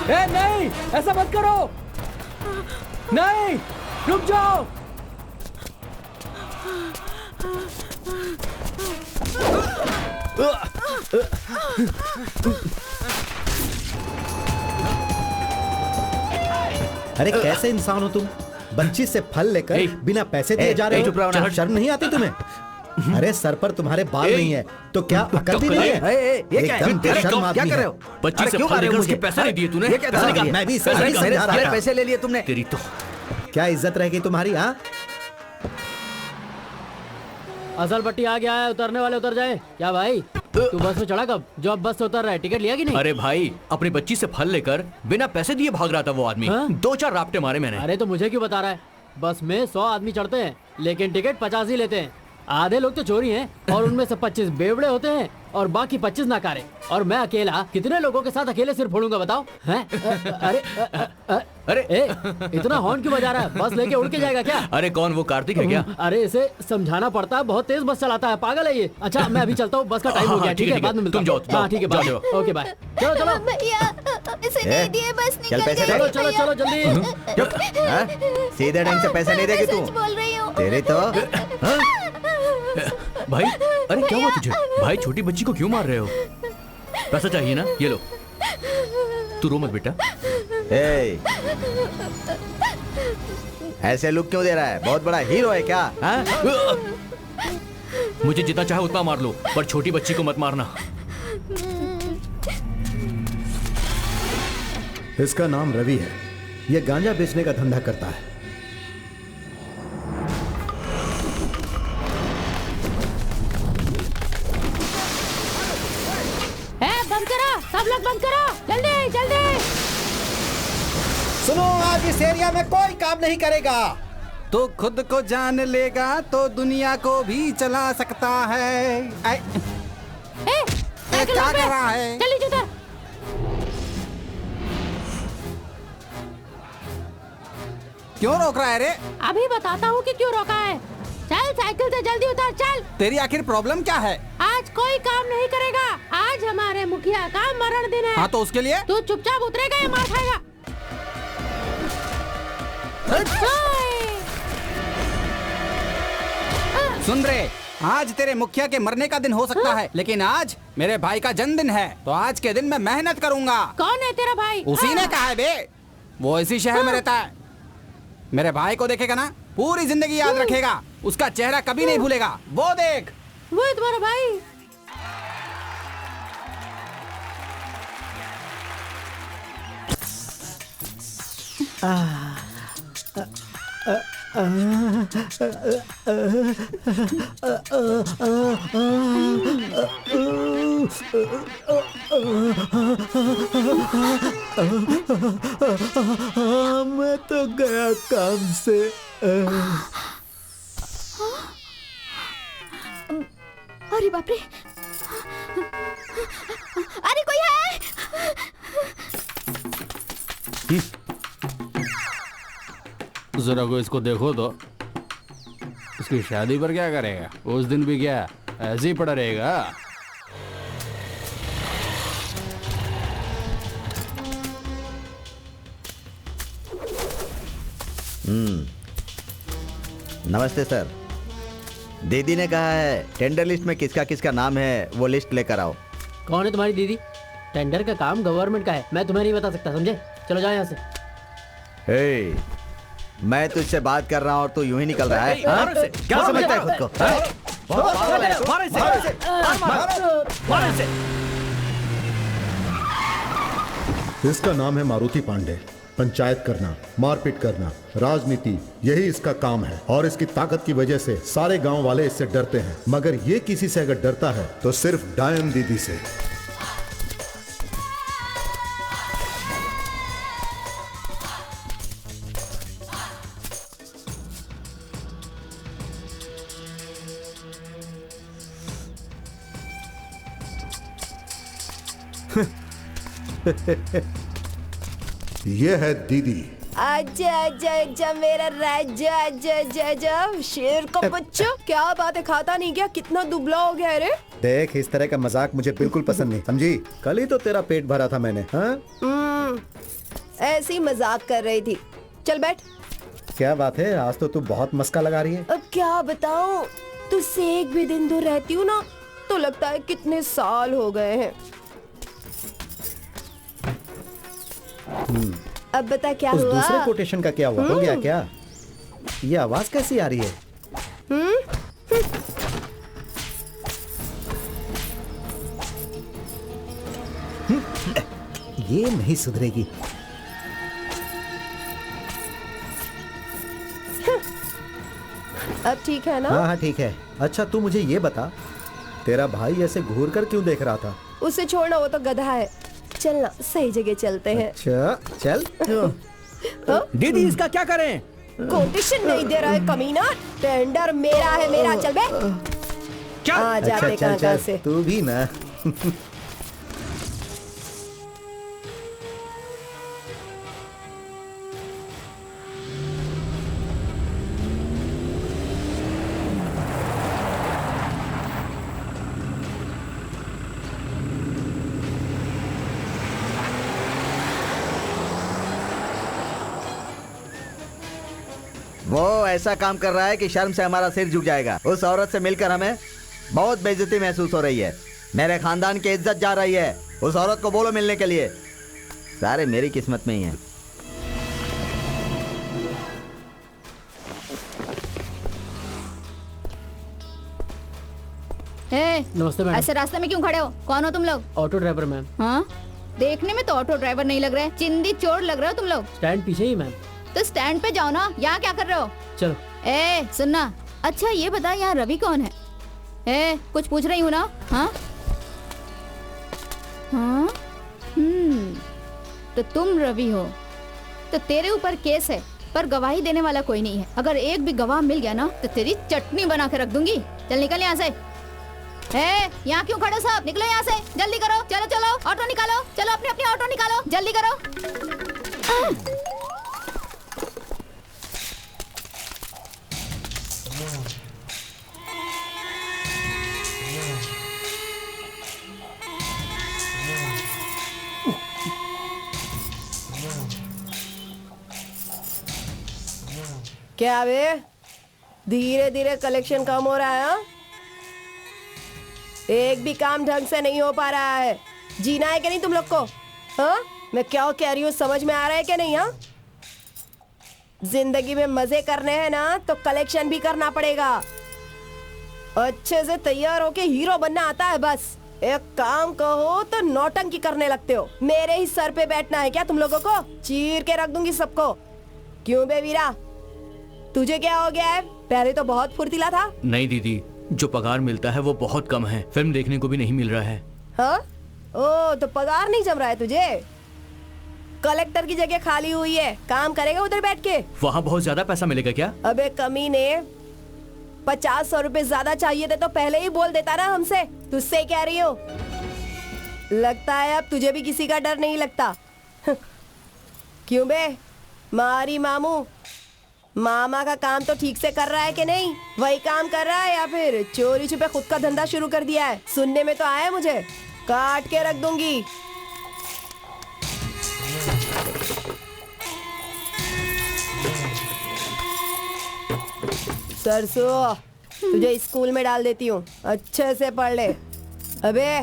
ए नहीं, ऐसा मत करो। नहीं, रुक जाओ। अरे कैसे इंसान हो तुम? बच्ची से फल लेकर बिना पैसे दिए जा रहे हो। शर्म नहीं आती तुम्हें? अरे सर पर तुम्हारे बाल नहीं है तो क्या अकल भी नहीं है? एकदम बेशर्म आदमी है। बच्ची से फल लेकर उसके पैसे नहीं दिए तूने? मैं भी पैसे ले लिए तुमने। तेरी तो क्या इज्जत रहेगी तुम्हारी? हाँ, असल पट्टी आ गया है, उतरने वाले उतर जाए। क्या भाई, तू बस में चढ़ा कब? जो अब बस से उतर रहा है, टिकट लिया कि नहीं? अरे भाई, अपनी बच्ची से फल लेकर बिना पैसे दिए भाग रहा था वो आदमी। 2-4 राप्टे मारे मैंने। अरे तो मुझे क्यों बता रहा है? बस में 100 आदमी चढ़ते हैं लेकिन टिकट 50 ही लेते हैं। आधे लोग तो चोरी हैं और उनमें से 25 बेवड़े होते हैं और बाकी 25 नाकारे। और मैं अकेला कितने लोगों के साथ अकेले सिर फोड़ूंगा बताओ? हैं? अरे इतना हॉर्न क्यों बजा रहा है? बस लेके उड़ के जाएगा क्या? अरे कौन, वो कार्तिक है क्या? अरे इसे समझाना पड़ता है, बहुत तेज बस चलाता है, पागल है ये। अच्छा मैं अभी चलता हूँ, बस का टाइम हो गया। ठीक है, बाद में मिलता हूँ। हाँ ठीक है, बाय। Okay bye. चलो चलो भैया, इसे नहीं दिए, बस निकल गए। चलो चलो चलो जल्दी। सीधे ढंग से पैसे नहीं देगी तू? बोल रही हूँ। तेरे तो भाई, अरे क्या हुआ तुझे? भाई छोटी बच्ची को क्यों मार रहे हो? पैसा चाहिए ना, ये लो। तू रो मत बेटा। ऐसे लुक क्यों दे रहा है? बहुत बड़ा हीरो है क्या? मुझे जितना चाहे उतना मार लो, पर छोटी बच्ची को मत मारना। इसका नाम रवि है। ये गांजा बेचने का धंधा करता है। बंद करो, सब लोग बंद करो, जल्दी जल्दी। सुनो, आज इस एरिया में कोई काम नहीं करेगा। तो खुद को जान लेगा तो दुनिया को भी चला सकता है। क्या कर रहा है? जल्दी उतर। क्यों रोक रहा है रे? अभी बताता हूँ कि क्यों रोका है। चल साइकिल से जल्दी उतर, चल। तेरी आखिर प्रॉब्लम क्या है? आज कोई काम नहीं करेगा। आज हमारे मुखिया का मरण दिन है। हाँ तो उसके लिए? तू चुपचाप उतरेगा या मार खाएगा? सुन रे, आज तेरे मुखिया के मरने का दिन हो सकता है, लेकिन आज मेरे भाई का जन्मदिन है, तो आज के दिन मैं मेहनत करूंगा। कौन है तेरा भाई? उसी ने कहा है बे। वो इसी शहर में रहता है। मेरे भाई को देखेगा ना, पूरी जिंदगी याद रखेगा। उसका चेहरा कभी नहीं भूलेगा। वो देख, वो है तुम्हारा भाई। मैं तो गया काम से। अरे बाप रे, अरे कोई है? जरा को इसको देखो तो। इसकी शादी पर क्या करेगा? उस दिन भी क्या ऐसे ही पड़ा रहेगा? नमस्ते सर। दीदी ने कहा है टेंडर लिस्ट में किसका किसका नाम है वो लिस्ट लेकर आओ। कौन है तुम्हारी दीदी? टेंडर का काम गवर्नमेंट का है, मैं तुम्हें नहीं बता सकता, समझे? चलो जाओ यहाँ से। मैं तुझसे बात कर रहा हूँ और तू यूं ही निकल रहा है। क्या समझता है खुद को? इसका नाम है मारुति पांडे। पंचायत करना, मारपीट करना, राजनीति, यही इसका काम है। और इसकी ताकत की वजह से सारे गांव वाले इससे डरते हैं। मगर ये किसी से अगर डरता है तो सिर्फ डायन दीदी से। ये है दीदी। आजा आजा आजा मेरा राजा, आजा आजा आजा शेर का बच्चा। क्या बात है, खाता नहीं क्या? कितना दुबला हो गया है रे। देख, इस तरह का मजाक मुझे बिल्कुल पसंद नहीं, समझी? कल ही तो तेरा पेट भरा था मैंने। हाँ? ऐसे ही मजाक कर रही थी। चल बैठ। क्या बात है, आज तो तू बहुत मस्का लगा रही है। अब क्या बताऊं, तुझसे एक भी दिन दूर रहती हूँ ना तो लगता है कितने साल हो गए हैं। अब बता क्या उस हुआ? दूसरे कोटेशन का क्या हुआ, हो गया क्या? ये आवाज कैसी आ रही है? ये नहीं सुधरेगी। अब ठीक है ना? हाँ हाँ ठीक है। अच्छा तू मुझे ये बता, तेरा भाई ऐसे घूर कर क्यों देख रहा था? उसे छोड़ना, वो तो गधा है। चलना, सही जगह चलते हैं। अच्छा चल। दीदी इसका क्या करें? कोटेशन नहीं दे रहा है कमीना। टेंडर मेरा है, मेरा। चल बे। क्या? आ जाते अच्छा कहाँ चल से। तू भी ना। वो ऐसा काम कर रहा है कि शर्म से हमारा सिर झुक जाएगा। उस औरत से मिलकर हमें बहुत बेइज्जती महसूस हो रही है। मेरे खानदान की इज्जत जा रही है। उस औरत को बोलो मिलने के लिए। सारे मेरी किस्मत में ही हैं। नमस्ते मैडम। ऐसे रास्ते में क्यों खड़े हो? कौन हो तुम लोग? Auto driver ma'am. हाँ, देखने में तो ऑटो ड्राइवर नहीं लग रहे, चिंदी चोर लग रहे हो तुम लोग। स्टैंड पीछे ही मैम। तो स्टैंड पे जाओ ना, यहाँ क्या कर रहे हो? चलो। सुनना, अच्छा ये बता यहाँ रवि कौन है? कुछ पूछ रही हूँ ना? हाँ हाँ, तो तुम रवि हो तो तेरे ऊपर केस है, पर गवाही देने वाला कोई नहीं है। अगर एक भी गवाह मिल गया ना तो तेरी चटनी बना के रख दूंगी। चल निकल यहाँ से। यहाँ क्यों खड़े सब? निकलो यहाँ से, जल्दी करो। चलो चलो, ऑटो निकालो। चलो अपनी अपनी ऑटो निकालो, जल्दी करो। क्या बे, धीरे धीरे कलेक्शन कम हो रहा है? हाँ? एक भी काम ढंग से नहीं हो पा रहा है। जीना है कि नहीं तुम लोग को? हाँ, मैं क्या कह रही हूँ समझ में आ रहा है कि नहीं? हाँ, जिंदगी में मजे करने हैं ना तो कलेक्शन भी करना पड़ेगा। अच्छे से तैयार होके हीरो बनना आता है बस। एक काम कहो तो नौटंकी करने लगते हो। मेरे ही सर पे बैठना है क्या तुम लोगों को? चीर के रख दूंगी सबको। क्यों बे वीरा, तुझे क्या हो गया है? पहले तो बहुत फुर्तीला था। नहीं दीदी, जो पगार मिलता है वो बहुत कम है। फिल्म देखने को भी नहीं मिल रहा है। हाँ? ओ, तो पगार नहीं जम रहा है तुझे? कलेक्टर की जगह खाली हुई है, काम करेगा उधर बैठ के। वहाँ बहुत ज्यादा पैसा मिलेगा क्या? अबे कमीने, 50-100 रुपए ज्यादा चाहिए थे तो पहले ही बोल देता ना हमसे। तुझसे कह रही हो। लगता है अब तुझे भी किसी का डर नहीं लगता। क्यों बे, मारी मामू, मामा का काम तो ठीक से कर रहा है कि नहीं? वही काम कर रहा है या फिर चोरी छुपे खुद का धंधा शुरू कर दिया है? सुनने में तो आया मुझे। काट के रख दूंगी। सरसों, तुझे स्कूल में डाल देती हूँ, अच्छे से पढ़ ले। अबे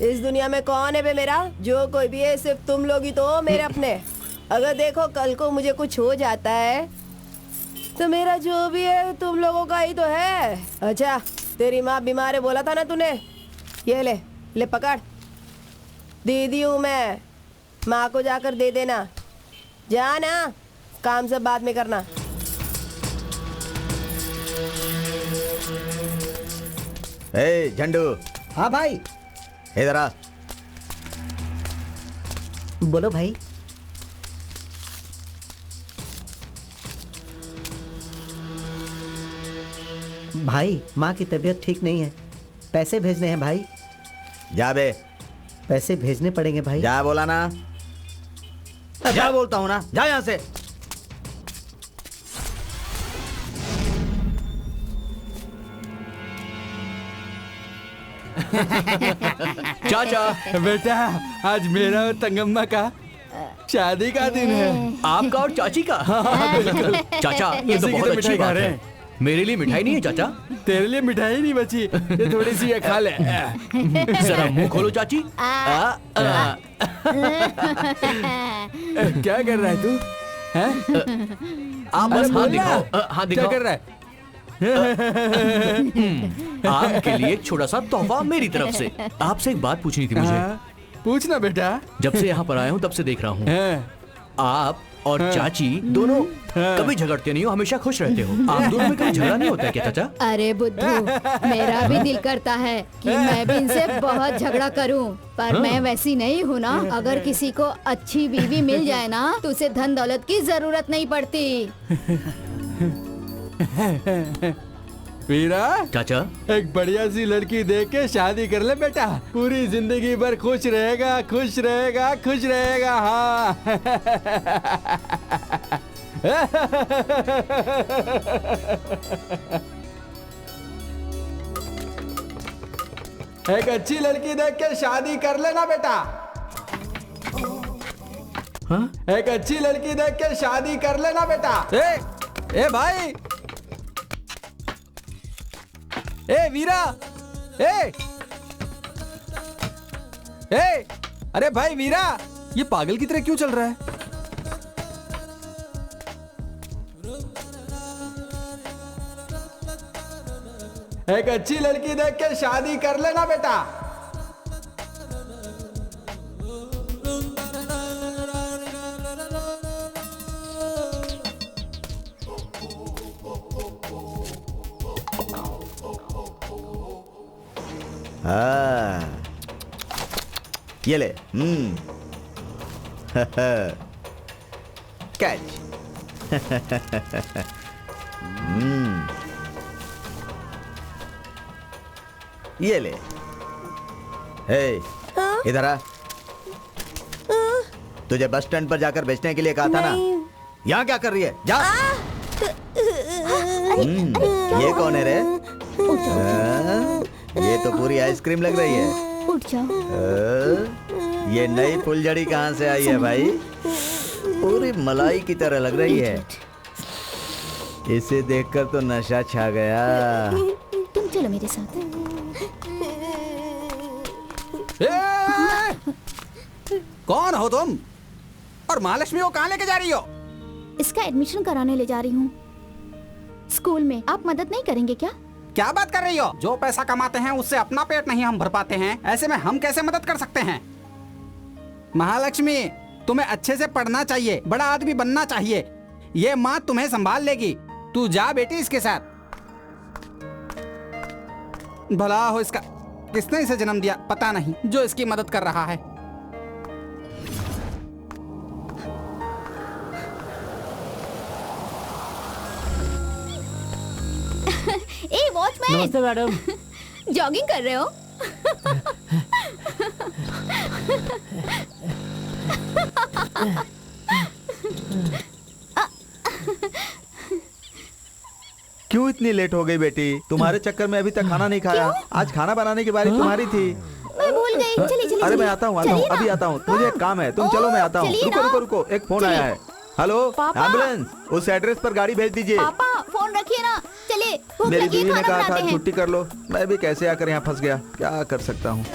इस दुनिया में कौन है बे मेरा? जो कोई भी है सिर्फ तुम लोग ही तो हो मेरे अपने। अगर देखो कल को मुझे कुछ हो जाता है तो मेरा जो भी है तुम लोगों का ही तो है। अच्छा, तेरी माँ बीमार है बोला था ना तूने? ये ले ले पकड़, दीदी हूँ मैं। माँ को जाकर दे देना। जा ना, काम सब बाद में करना। झंडू। हाँ भाई। इधर आ। बोलो भाई। भाई, माँ की तबीयत ठीक नहीं है, पैसे भेजने हैं भाई। जा बे। पैसे भेजने पड़ेंगे भाई। जा बोला ना। जा बोलता हूँ ना, जा यहाँ से। चाचा बेटा, आज मेरा और तंगम्मा का शादी का दिन है। आपका और चाची का? बिल्कुल। चाचा ये तो इसी की बहुत तो अच्छी मिठाई खा बात रहे है। मेरे लिए मिठाई नहीं है चाचा? तेरे लिए मिठाई नहीं बची, ये थोड़ी सी ये खा ले। जरा मुंह खोलो चाची। क्या कर रहा है तू? हैं? आप बस हाथ बोलना। दिखाओ। हाथ क्या दिखाओ। कर रहा है? आपके लिए एक छोटा सा तोहफा मेरी तरफ से। आपसे एक बात पूछनी थी मुझे। हाँ, पूछना बेटा। जब से यहाँ पर आया हूँ तब से देख रहा हूँ हैं? आप और चाची दोनों कभी झगड़ते नहीं हो, हमेशा खुश रहते हो। आप दोनों में कभी झगड़ा नहीं होता है क्या चाचा? अरे बुद्धू, मेरा भी दिल करता है कि मैं भी इनसे बहुत झगड़ा करूं, पर मैं वैसी नहीं हूँ ना। अगर किसी को अच्छी बीवी मिल जाए ना तो उसे धन दौलत की जरूरत नहीं पड़ती। वीरा, चाचा एक बढ़िया सी लड़की देख के शादी कर ले बेटा, पूरी जिंदगी भर खुश रहेगा, खुश रहेगा, खुश रहेगा। हाँ। एक अच्छी लड़की देख के शादी कर लेना बेटा। हाँ? एक अच्छी लड़की देख के शादी कर लेना बेटा। ए भाई, ए वीरा, ए अरे भाई वीरा, ये पागल की तरह क्यों चल रहा है? एक अच्छी लड़की देख के शादी कर लेना बेटा। हाँ, ये ले। कैच। ये ले। हे, इधर आ। तुझे बस स्टैंड पर जाकर बेचने के लिए कहा था ना। यहाँ क्या कर रही है? जा। ये कौन है रे? ये तो पूरी आइसक्रीम लग रही है। उठ जाओ। ये नई फुलझड़ी कहाँ से आई है भाई? पूरी मलाई की तरह लग रही है। इसे देखकर तो नशा छा गया। तुम चलो मेरे साथ। कौन हो तुम? और महालक्ष्मी को कहाँ लेके जा रही हो? इसका एडमिशन कराने ले जा रही हूँ स्कूल में। आप मदद नहीं करेंगे क्या? क्या बात कर रही हो? जो पैसा कमाते हैं उससे अपना पेट नहीं हम भर पाते हैं, ऐसे में हम कैसे मदद कर सकते हैं? महालक्ष्मी, तुम्हें अच्छे से पढ़ना चाहिए, बड़ा आदमी बनना चाहिए। ये माँ तुम्हें संभाल लेगी। तू जा बेटी इसके साथ। भला हो इसका, किसने इसे जन्म दिया पता नहीं, जो इसकी मदद कर रहा है। ए वॉचमैन। नमस्ते मैडम। जॉगिंग कर रहे हो? क्यों इतनी लेट हो गई बेटी? तुम्हारे चक्कर में अभी तक खाना नहीं खाया। आज खाना बनाने की बारी तुम्हारी थी। मैं भूल गई। चलिए चलिए। अरे मैं आता हूँ, अभी आता हूँ। मुझे एक काम है, तुम चलो मैं आता हूँ। चलिए रुको ना। रुको रुको, एक फोन आया है। हेलो, पापा। एम्बुलेंस, उस एड्रेस पर गाड़ी भेज दीजिए। पापा फोन रखिए ना। चलिए, भूख मेरी लगी है, बीवी ने खाना कहा था बनाते हैं। छुट्टी कर लो। मैं भी कैसे आकर यहाँ फंस गया, क्या कर सकता हूँ।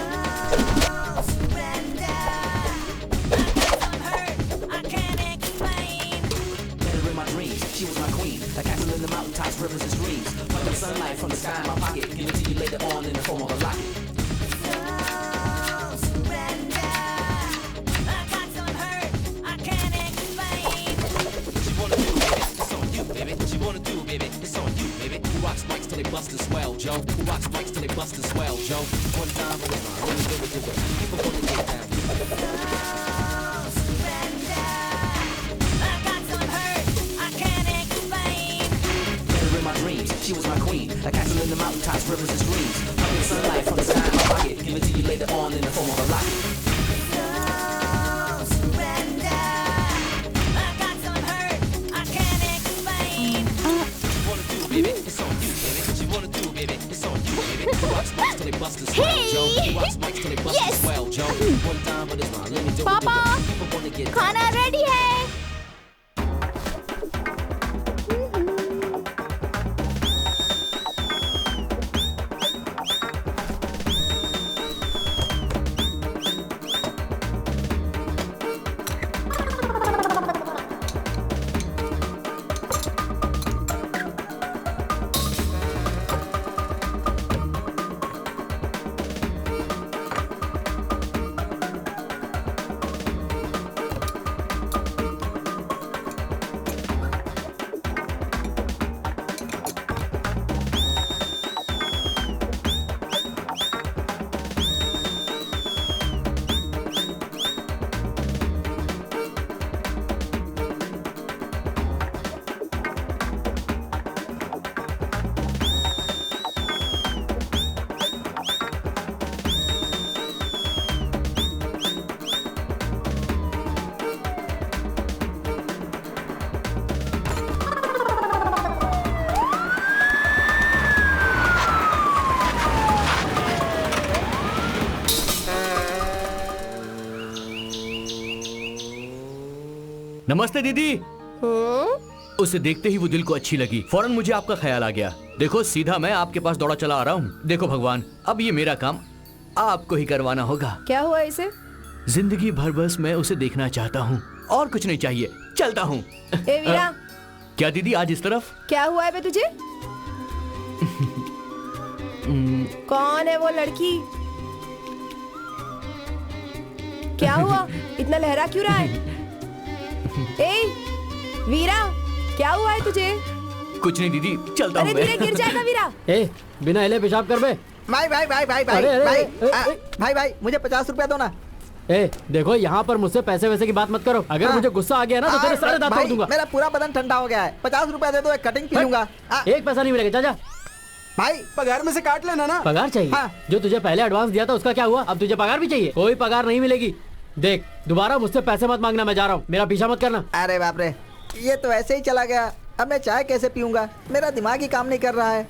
She was my queen, a castle in the mountaintops, rivers and streams. Fucking sunlight from the sky in my pocket, give it to you later on in the form of a locket. No surrender, I got some hurt, I can't explain. What you wanna do, baby? It's on you, baby. What you wanna do, baby? It's on you, baby. Who rocks mics till they bust as well, Joe? Who rocks mics till they bust as well, Joe? One time, but it's not. Let me do it. पापा, People wanna get खाना ready है। नमस्ते दीदी। उसे देखते ही वो दिल को अच्छी लगी, फौरन मुझे आपका ख्याल आ गया। देखो सीधा मैं आपके पास दौड़ा चला आ रहा हूँ। देखो भगवान, अब ये मेरा काम आपको ही करवाना होगा। क्या हुआ इसे? जिंदगी भर बस मैं उसे देखना चाहता हूँ, और कुछ नहीं चाहिए। चलता हूँ। ए वीरा, क्या दीदी आज इस तरफ? क्या हुआ है बे तुझे? कौन है वो लड़की? क्या हुआ? इतना लहरा क्यों रहा है? ए वीरा, क्या हुआ है तुझे? कुछ नहीं दीदी, चलता हूँ अरे धीरे गिर जाएगा वीरा। ए बिना हिले पेशाब कर बे। भाई भाई भाई भाई भाई अरे, अरे, भाई अरे, आ, भाई भाई मुझे 50 रुपया दो ना। ए देखो, यहाँ पर मुझसे पैसे वैसे की बात मत करो। अगर मुझे गुस्सा आ गया ना तो तेरे सारे दांत तोड़ दूंगा। मेरा पूरा बदन ठंडा हो गया है। 50 रुपया दे दो, एक कटिंग पी लूंगा। एक पैसा नहीं मिलेगा, जा। भाई पगार में से काट लेना ना। पगार चाहिए? हाँ। जो तुझे पहले एडवांस दिया था उसका क्या हुआ? अब तुझे पगार भी चाहिए? कोई पगार नहीं मिलेगी। देख, दोबारा मुझसे पैसे मत मांगना, मैं जा रहा हूँ। मेरा पीछा मत करना। अरे बाप रे, ये तो ऐसे ही चला गया। अब मैं चाय कैसे पीऊंगा? मेरा दिमाग ही काम नहीं कर रहा है।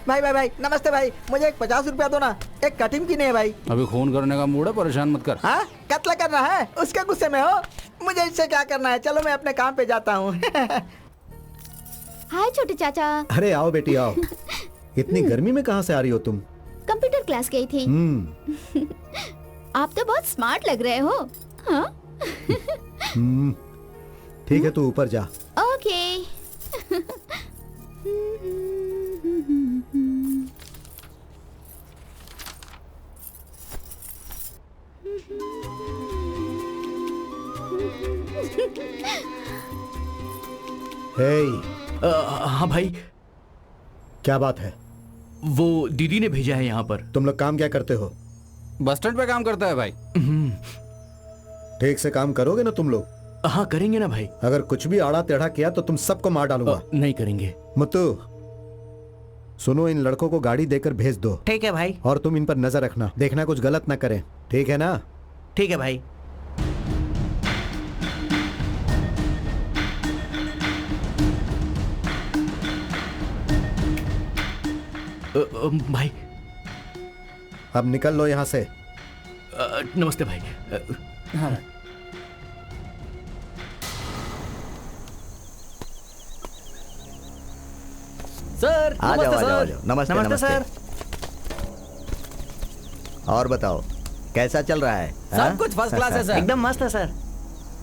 भाई भाई भाई, नमस्ते भाई, मुझे एक 50 रुपया दो ना, एक कटिंग की नहीं है भाई। अभी खून करने का मूड है, परेशान मत कर। हाँ, कत्ल करना है? उसके गुस्से में हो? मुझे इससे क्या करना है? चलो मैं अपने काम पे जाता हूँ। हाय छोटे चाचा। अरे आओ बेटी आओ। इतनी गर्मी में कहाँ से आ रही हो तुम? कंप्यूटर क्लास गई थी। आप तो बहुत स्मार्ट लग रहे हो। हाँ? ठीक है, तू ऊपर जा। ओके। हाँ भाई। क्या बात है? वो दीदी ने भेजा है यहाँ पर। तुम लोग काम क्या करते हो? बस स्टैंड पे काम करता है भाई। ठीक से काम करोगे ना तुम लोग? हाँ करेंगे ना भाई। अगर कुछ भी आड़ा टेढ़ा किया तो तुम सबको मार डालूंगा। नहीं करेंगे। मुत्तू, सुनो, इन लड़कों को गाड़ी देकर भेज दो। ठीक है भाई। और तुम इन पर नजर रखना, देखना कुछ गलत ना करें, ठीक है ना? ठीक है भाई। भाई अब निकल लो यहाँ से। नमस्ते भाई। हाँ। सर आ जाओ, नमस्ते आ जाओ, आ सर। जाओ। नमस्ते नमस्ते नमस्ते सर। और बताओ, कैसा चल रहा है? हाँ? सब कुछ फर्स्ट क्लास है सर। एकदम मस्त है सर।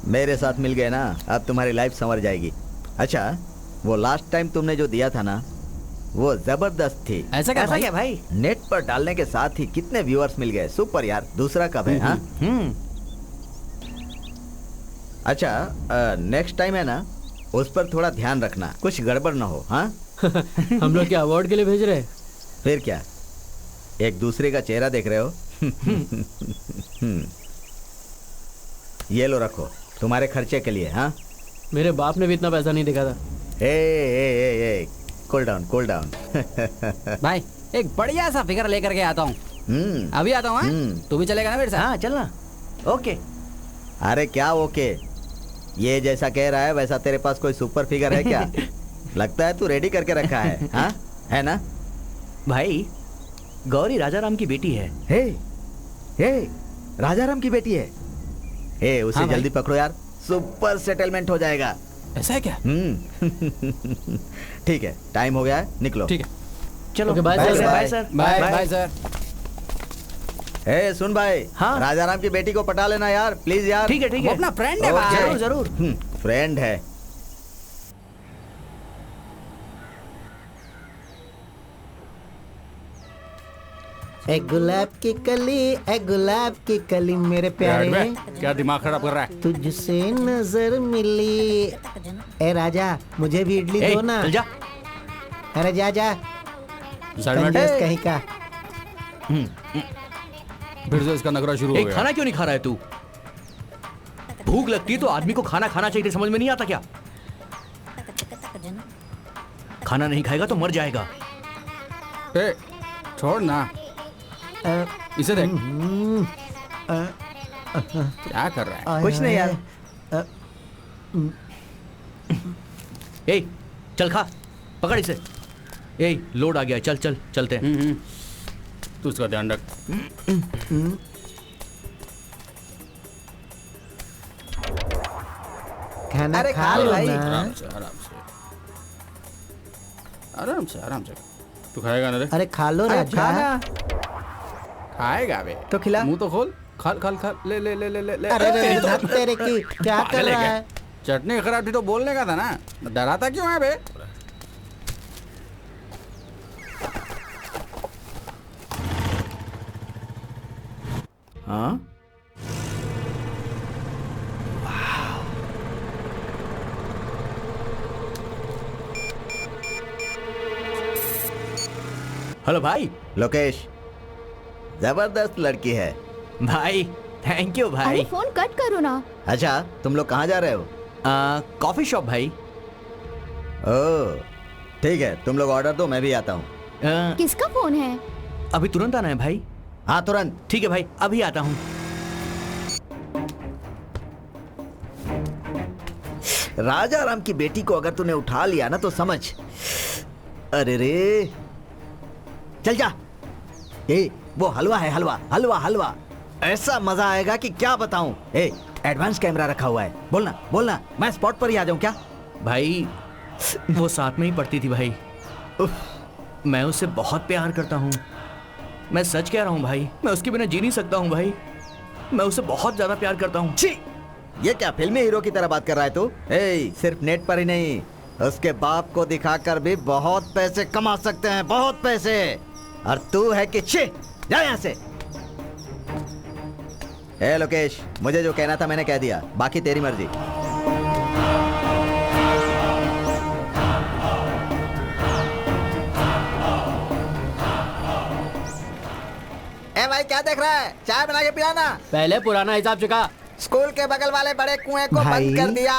मेरे साथ मिल गए ना, अब तुम्हारी लाइफ संवर जाएगी। अच्छा, वो लास्ट टाइम तुमने जो दिया था ना, वो जबरदस्त थी। ऐसा क्या ऐसा क्या भाई? नेट पर डालने के साथ ही कितने व्यूअर्स मिल गए। सुपर यार। दूसरा कब है? हाँ? अच्छा, नेक्स्ट टाइम है ना, उस पर थोड़ा ध्यान रखना, कुछ गड़बड़ ना हो। हाँ? हम लोग क्या अवार्ड के लिए भेज रहे हैं? फिर क्या, एक दूसरे का चेहरा देख रहे हो? ये लो, रखो, तुम्हारे खर्चे के लिए। हाँ? मेरे बाप ने भी इतना पैसा नहीं दिखा था। ए, कूल डाउन, कूल डाउन। भाई एक बढ़िया सा फिगर लेकर के आता हूँ। अभी आता हूँ। तू भी चलेगा ना मेरे साथ? हाँ चलना। ओके। अरे क्या ओके? ये जैसा कह रहा है वैसा तेरे पास कोई सुपर फिगर है क्या? लगता है तू रेडी करके रखा है। हाँ? है ना? भाई गौरी राजाराम की बेटी है। हे, राजाराम की बेटी है? उसे हाँ भाई। जल्दी पकड़ो यार, सुपर सेटलमेंट हो जाएगा। ऐसा है क्या? ठीक है, टाइम हो गया है, निकलो। ठीक है, चलो okay, bye bye, sir. Bye. Sir. Bye bye sir. सुन भाई, हाँ? राजाराम की बेटी को पटा लेना यार, प्लीज यार। ठीक है ठीक वो है, अपना फ्रेंड है ओके। भाई। जरूर जरूर। फ्रेंड है। ए गुलाब की कली, ए गुलाब की कली मेरे प्यारे, क्या दिमाग खराब कर रहा है? तुझसे नजर मिली। ए राजा, मुझे भी इडली ए, दो ना। चल जा। अरे जा जा, साइड में हट। कंजूस कहीं का। फिर से इसका नखरा शुरू हो एक गया। खाना क्यों नहीं खा रहा है तू? भूख लगती है तो आदमी को खाना खाना चाहिए, समझ में नहीं आता क्या? खाना नहीं खाएगा तो मर जाएगा। ए, छोड़ ना, इसे देख क्या कर रहा है। कुछ नहीं यार। ए चल खा, पकड़ इसे। ए लोड आ गया, चल चल चलते हैं। तू उसका ध्यान रख। खाना अरे खा खा ले लो भाई। ना। आराम से आराम से आराम से आराम से। तू खाएगा ना रे? अरे खा लो अरे राजा। खाना खाएगा बे तो खिला। मुंह तो खोल, खा खा खा, ले ले ले ले ले ले। अरे रे धक तेरे की, क्या कर पागल है रहा क्या? है? चटनी खराब थी तो बोलने का था ना, डराता क्यों है बे? हाँ हेलो भाई। लोकेश, जबरदस्त लड़की है। भाई थैंक यू अरे भाई। फोन कट करो ना। अच्छा, तुम लोग कहाँ जा रहे हो? कॉफी शॉप भाई। ओह, ठीक है, तुम लोग ऑर्डर दो, मैं भी आता हूँ। किसका फोन है? अभी तुरंत आना है भाई? हाँ तुरंत। ठीक है भाई, अभी आता हूँ। राजा राम की बेटी को अगर तूने उठा लिया ना तो समझ। अरे रे, चल जा। वो हलवा है, हलवा हलवा हलवा। ऐसा मजा आएगा कि क्या बताऊं। एडवांस कैमरा रखा हुआ है, बोलना बोलना, मैं स्पॉट पर ही आ जाऊं क्या? भाई वो साथ में ही पढ़ती थी भाई। मैं उससे बहुत प्यार करता हूँ। मैं सच कह रहा हूँ भाई, मैं उसके बिना जी नहीं सकता हूँ भाई। मैं उससे बहुत ज्यादा प्यार करता हूँ। छी, ये क्या फिल्मी हीरो की तरह बात कर रहा है तू? सिर्फ नेट पर ही नहीं, उसके बाप को दिखाकर भी बहुत पैसे कमा सकते हैं, बहुत पैसे। और तू है कि छी, जा यहाँ से। लोकेश, मुझे जो कहना था मैंने कह दिया, बाकी तेरी मर्जी। भाई क्या देख रहा है? चाय बना के पिलाना। पहले पुराना हिसाब चुका। स्कूल के बगल वाले बड़े कुएं को भाई, बंद कर दिया।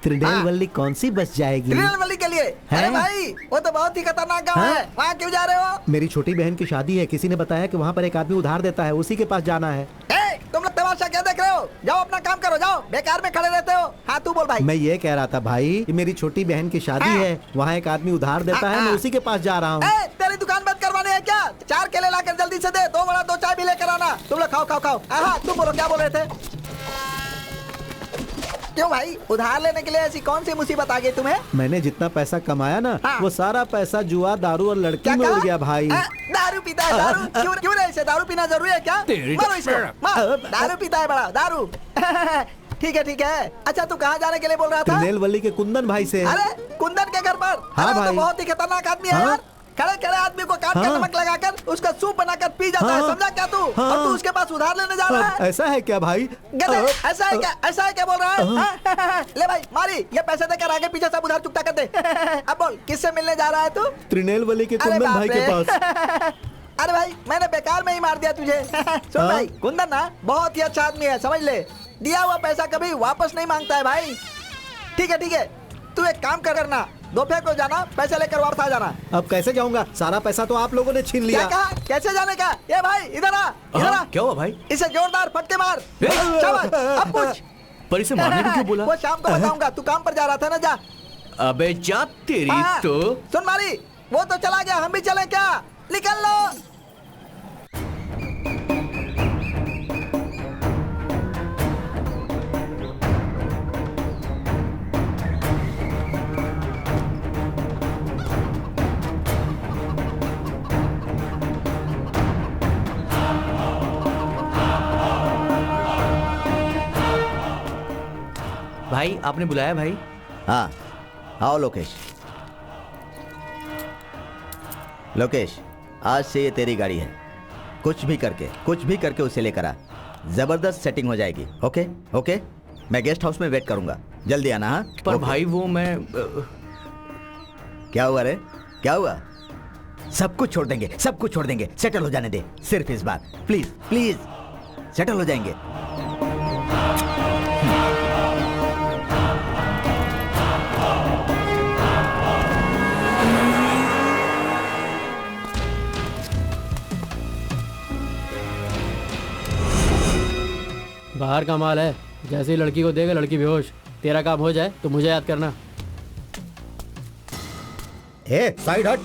त्रिनेलवल्ली कौन सी बस जाएगी? त्रिनेलवल्ली के लिए? अरे हैं? भाई, वो तो बहुत ही खतरनाक गांव हाँ? है, वहाँ क्यों जा रहे हो? मेरी छोटी बहन की शादी है, किसी ने बताया कि वहाँ पर एक आदमी उधार देता है, उसी के पास जाना है। तुम लोग तमाशा क्या देख रहे हो? जाओ अपना काम करो, जाओ, बेकार में खड़े रहते हो। हाँ तू बोल भाई। मैं ये कह रहा था भाई, कि मेरी छोटी बहन की शादी है, वहाँ एक आदमी उधार देता है, मैं उसी के पास जा रहा हूँ। तेरी दुकान बंद करवाने है क्या? 4 केले लाकर जल्दी से दे, 2 बड़ा 2 चाय भी लेकर आना। तुम लोग खाओ खाओ खाओ। तुम बोलो क्या बोल रहे थे? क्यों भाई, उधार लेने के लिए ऐसी कौन सी मुसीबत आ गई तुम्हें? मैंने जितना पैसा कमाया ना, वो सारा पैसा जुआ, दारू और लड़की में उड़ गया भाई। दारू पीता है, दारू? क्यों नहीं? इसे दारू पीना जरूरी है क्या? मारो इसको, मार। दारू पीता है बड़ा, दारू। ठीक है। अच्छा तू कहाँ जाने के लिए बोल रहा था? त्रिनेलवल्ली के कुंदन भाई से। अरे कुंदन के घर पर? हाँ अरे वो तो भाई। बहुत ही खतरनाक आदमी है हाँ? यार। खड़े आदमी को काट कर हाँ? नमक लगाकर उसका सूप बनाकर पी जाता है, हाँ? समझा क्या तू? हाँ? और तू उसके पास उधार लेने जा रहा है? ऐसा है क्या भाई? गधे, ऐसा है क्या? ऐसा है क्या बोल रहा है? ले भाई मारी, ये पैसे देकर आगे पीछे सब उधार चुकता कर दे। अब बोल किससे मिलने जा रहा है तू? त्रिनेलवल्ली के अरे कुंदन बाप भाई के रे। पास। अरे भाई मैंने बेकार में ही मार दिया तुझे। सुन भाई, कुंदन ना बहुत ही अच्छा आदमी है, समझ ले। दिया हुआ पैसा कभी वापस नहीं मांगता है भाई। ठीक है, तू एक काम करना, दोपहर को जाना, पैसे लेकर वापस आ जाना। अब कैसे जाऊंगा? सारा पैसा तो आप लोगों ने छीन क्या लिया। कहा? कैसे जाने का? ये भाई इधर आ, इधर आ। क्या हुआ भाई? इसे जोरदार फटके मार। शाबाश, अब पूछ। पर इसे मारने को क्यों बोला? वो शाम को बताऊंगा, तू काम पर जा रहा था ना, जा। अबे जा तेरी हाँ, तो। सुन मारी, वो तो चला गया, हम भी चले क्या? निकल लो। भाई आपने बुलाया भाई? हाँ आओ लोकेश। लोकेश आज से ये तेरी गाड़ी है। कुछ भी करके उसे लेकर आ। जबरदस्त सेटिंग हो जाएगी। ओके ओके, मैं गेस्ट हाउस में वेट करूंगा, जल्दी आना। हाँ पर ओके। भाई वो मैं क्या हुआ रे, क्या हुआ? सब कुछ छोड़ देंगे, सेटल हो जाने दे सिर्फ इस बार। प्लीज प्लीज सेटल हो जाएंगे। बाहर का माल है, जैसे ही लड़की को देगा लड़की बेहोश। तेरा काम हो जाए तो मुझे याद करना। ए साइड हट।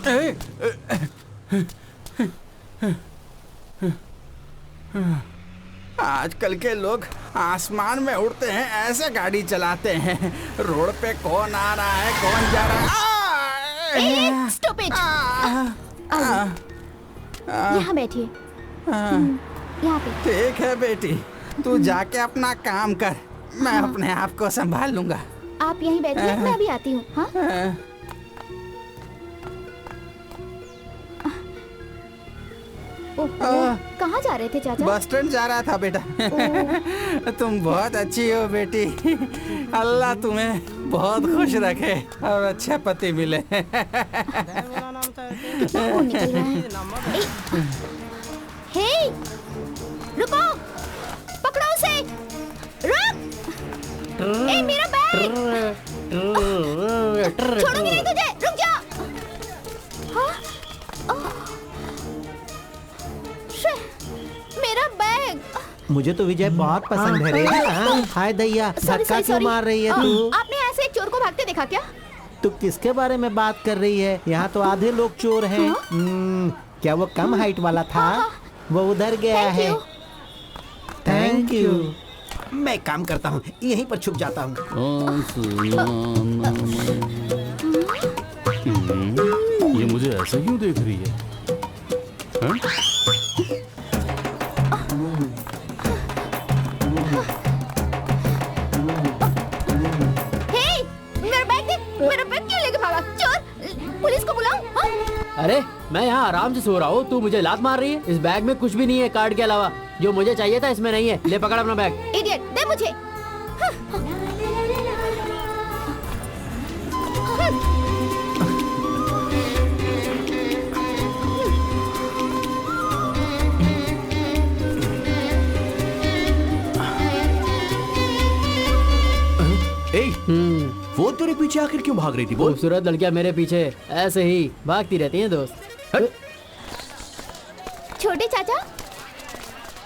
आजकल के लोग आसमान में उड़ते हैं, ऐसे गाड़ी चलाते हैं। रोड पे कौन आ रहा है, कौन जा रहा है। Stop it. यहाँ बैठिए, यहाँ पे। ठीक है बेटी, तू जाके अपना काम कर, मैं अपने आप को संभाल लूंगा। आप यहीं बैठिए, मैं अभी आती हूँ। हाँ? कहाँ जा रहे थे चाचा? बस स्टैंड जा रहा था बेटा। तुम बहुत अच्छी हो बेटी, अल्लाह तुम्हें बहुत खुश रखे और अच्छे पति मिले। कितना खून निकल रहा है। हे, रुको, पकड़ो उसे, रुक। ए, मेरा बैग। छोड़ूंगी नहीं तुझे, रुक जा। हाँ? मेरा बैग। मुझे तो विजय बहुत पसंद है रे। हाय दैया, धक्का क्यों मार रही है तू? आपने ऐसे एक चोर को भागते देखा क्या? तू किसके बारे में बात कर रही है? यहाँ तो आधे लोग चोर हैं। क्या वो कम हाइट वाला था? वो उधर गया है। Thank you. मैं काम करता हूँ, यहीं पर छुप जाता हूँ। ये मुझे ऐसे क्यों देख रही है? हाँ? मेरा बैग क्यों लेके भागा? चोर, पुलिस को बुलाओ। हाँ? अरे मैं यहाँ आराम से सो रहा हूँ, तू मुझे लात मार रही है। इस बैग में कुछ भी नहीं है कार्ड के अलावा। जो मुझे चाहिए था इसमें नहीं है। ले पकड़ अपना बैग। इडियट, दे मुझे। वो तेरे पीछे आखिर क्यों भाग रही थी? बोल। खूबसूरत लड़कियां मेरे पीछे ऐसे ही भागती रहती हैं दोस्त। छोटे चाचा।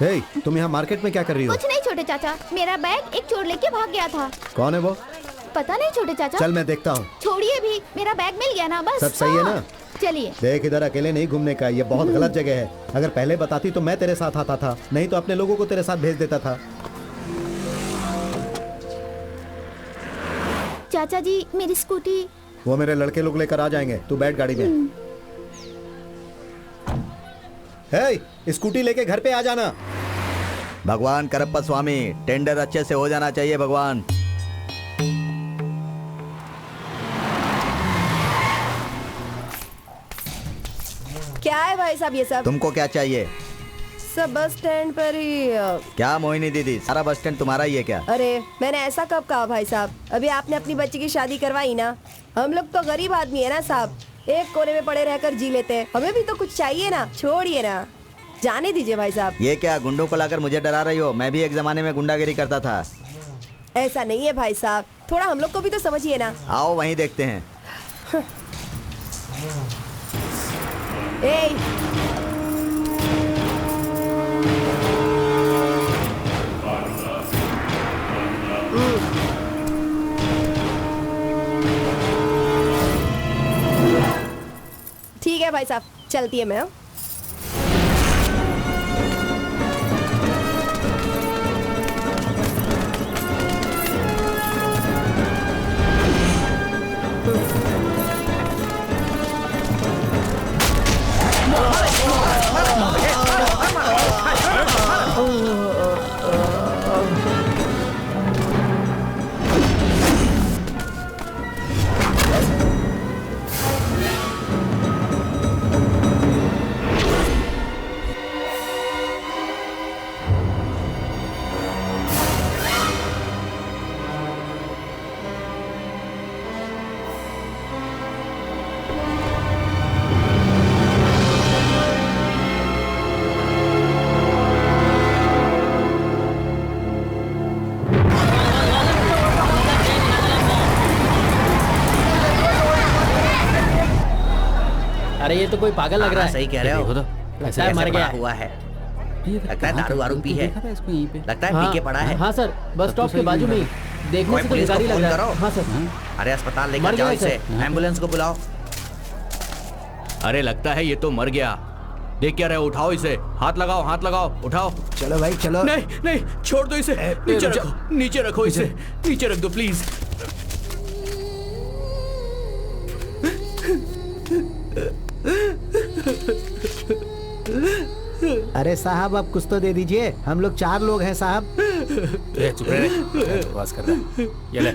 हे, तुम यहाँ मार्केट में क्या कर रही हो? कुछ नहीं छोटे चाचा, मेरा बैग एक चोर लेके भाग गया था। कौन है वो? पता नहीं छोटे चाचा। चल मैं देखता हूँ। छोड़िए भी, मेरा बैग मिल गया ना, बस। सब सही है ना? चलिए। देख, इधर अकेले नहीं घूमने का, ये बहुत गलत जगह है। अगर पहले बताती तो मैं तेरे साथ आता था, नहीं तो अपने लोगों को तेरे साथ भेज देता था। चाचा जी, मेरी स्कूटी। वो मेरे लड़के लोग लेकर आ जाएंगे, तू बैठ गाड़ी में। हे, स्कूटी लेके घर पे आ जाना। भगवान करप्पा स्वामी, टेंडर अच्छे से हो जाना चाहिए भगवान। क्या है भाई साहब ये सब? तुमको क्या चाहिए? सब बस स्टैंड पर ही। क्या मोहिनी दीदी, सारा बस स्टैंड तुम्हारा ही है क्या? अरे मैंने ऐसा कब कहा भाई साहब? अभी आपने अपनी बच्ची की शादी करवाई ना। हम लोग तो गरीब आदमी है ना साहब, एक कोने में पड़े रहकर जी लेते हैं। हमें भी तो कुछ चाहिए ना। छोड़िए ना, जाने दीजिए भाई साहब। ये क्या गुंडों को लाकर मुझे डरा रही हो? मैं भी एक जमाने में गुंडागिरी करता था। ऐसा नहीं है भाई साहब, थोड़ा हम लोग को भी तो समझिए ना। आओ वहीं देखते हैं। ठीक है भाई साहब, चलती है मैं। अरे ये तो कोई पागल लग रहा है। सही कह रहे हो। देखो तो लगता है मर गया है। हुआ है, लगता है दारू वारू पी है, देखा था इसको यहीं पे। लगता है हाँ, पी के पड़ा है। हाँ सर, बस स्टॉप के बाजू में ही। देखने कोई से तो पुलिस को भिखारी लग फोन रहा करो। है। हाँ सर। अरे अस्पताल मर लेकर गया जाओ है, इसे, सर। एम्बुलेंस को बुलाओ। अरे लगता है ये तो मर गया। देख क्या रहे हो, उठाओ इसे, हाथ लगाओ, हाथ लगाओ, उठाओ। चलो भाई चलो। नहीं नहीं, छोड़ दो इसे, नीचे रखो, नीचे रखो इसे, नीचे रख दो प्लीज। अरे साहब आप कुछ तो दे दीजिए, हम लोग 4 लोग हैं साहब। चुप रहे, बकवास कर रहा है। ये ले।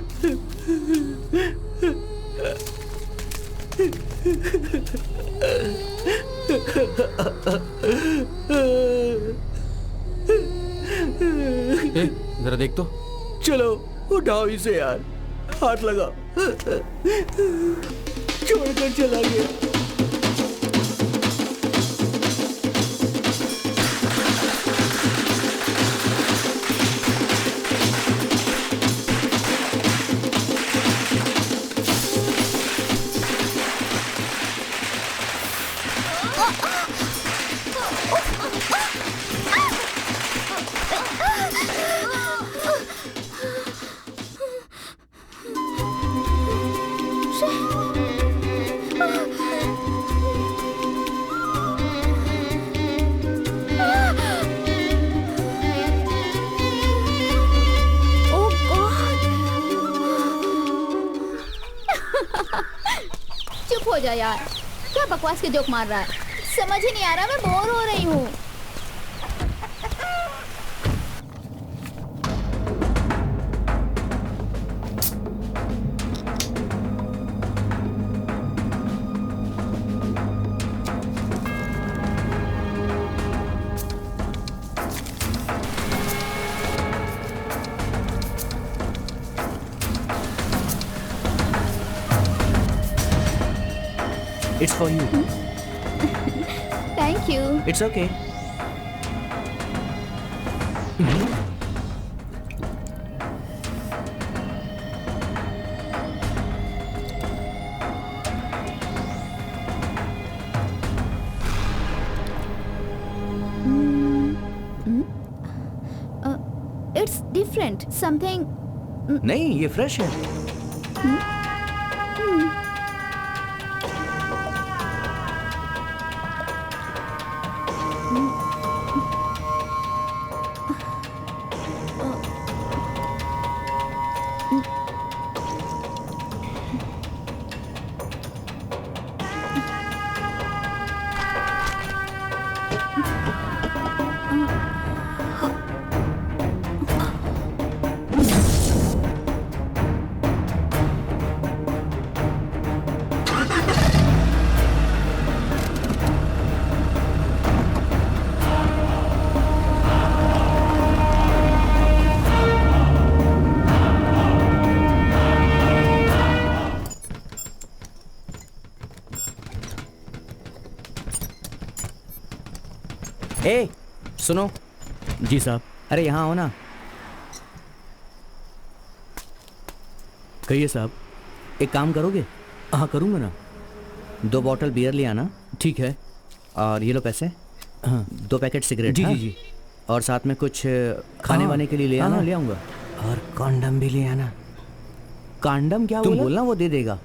जरा देख तो। चलो उठाओ इसे यार, हाथ लगा। छोड़कर चला गया। चुप हो जा यार, क्या बकवास के जोक मार रहा है? समझ ही नहीं आ रहा, मैं बोर हो रही हूँ। It's for you. Thank you. It's okay. It's different something. नहीं, ये फ्रेश है। ए, सुनो। जी साहब। अरे यहाँ आओ ना। कहिए साहब। एक काम करोगे? हाँ करूँगा ना। 2 बॉटल बियर ले आना। ठीक है। और ये लो पैसे। हाँ 2 पैकेट सिगरेट। जी हाँ? जी जी। और साथ में कुछ खाने वाने के लिए ले आना। हाँ, ले आऊँगा। और कॉन्डम भी ले आना। कांडम क्या तुम बोला? बोलना, वो दे देगा।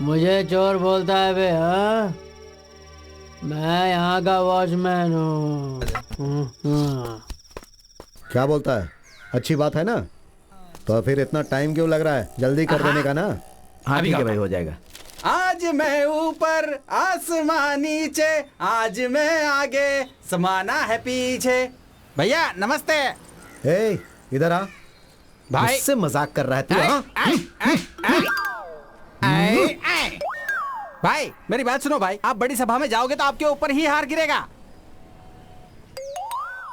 मुझे चोर बोलता है बे? हाँ, मैं यहाँ का वॉचमैन हूँ। क्या बोलता है? अच्छी बात है ना? तो फिर इतना टाइम क्यों लग रहा है? जल्दी कर देने का ना। हाँ ठीक है भाई, हो जाएगा। आज मैं ऊपर आसमान नीचे, आज मैं आगे समाना है पीछे। भैया नमस्ते। ए, इधर आ। भाई मुझसे मजाक कर रहा है तू? हाँ? भाई मेरी बात सुनो भाई, आप बड़ी सभा में जाओगे तो आपके ऊपर ही हार गिरेगा।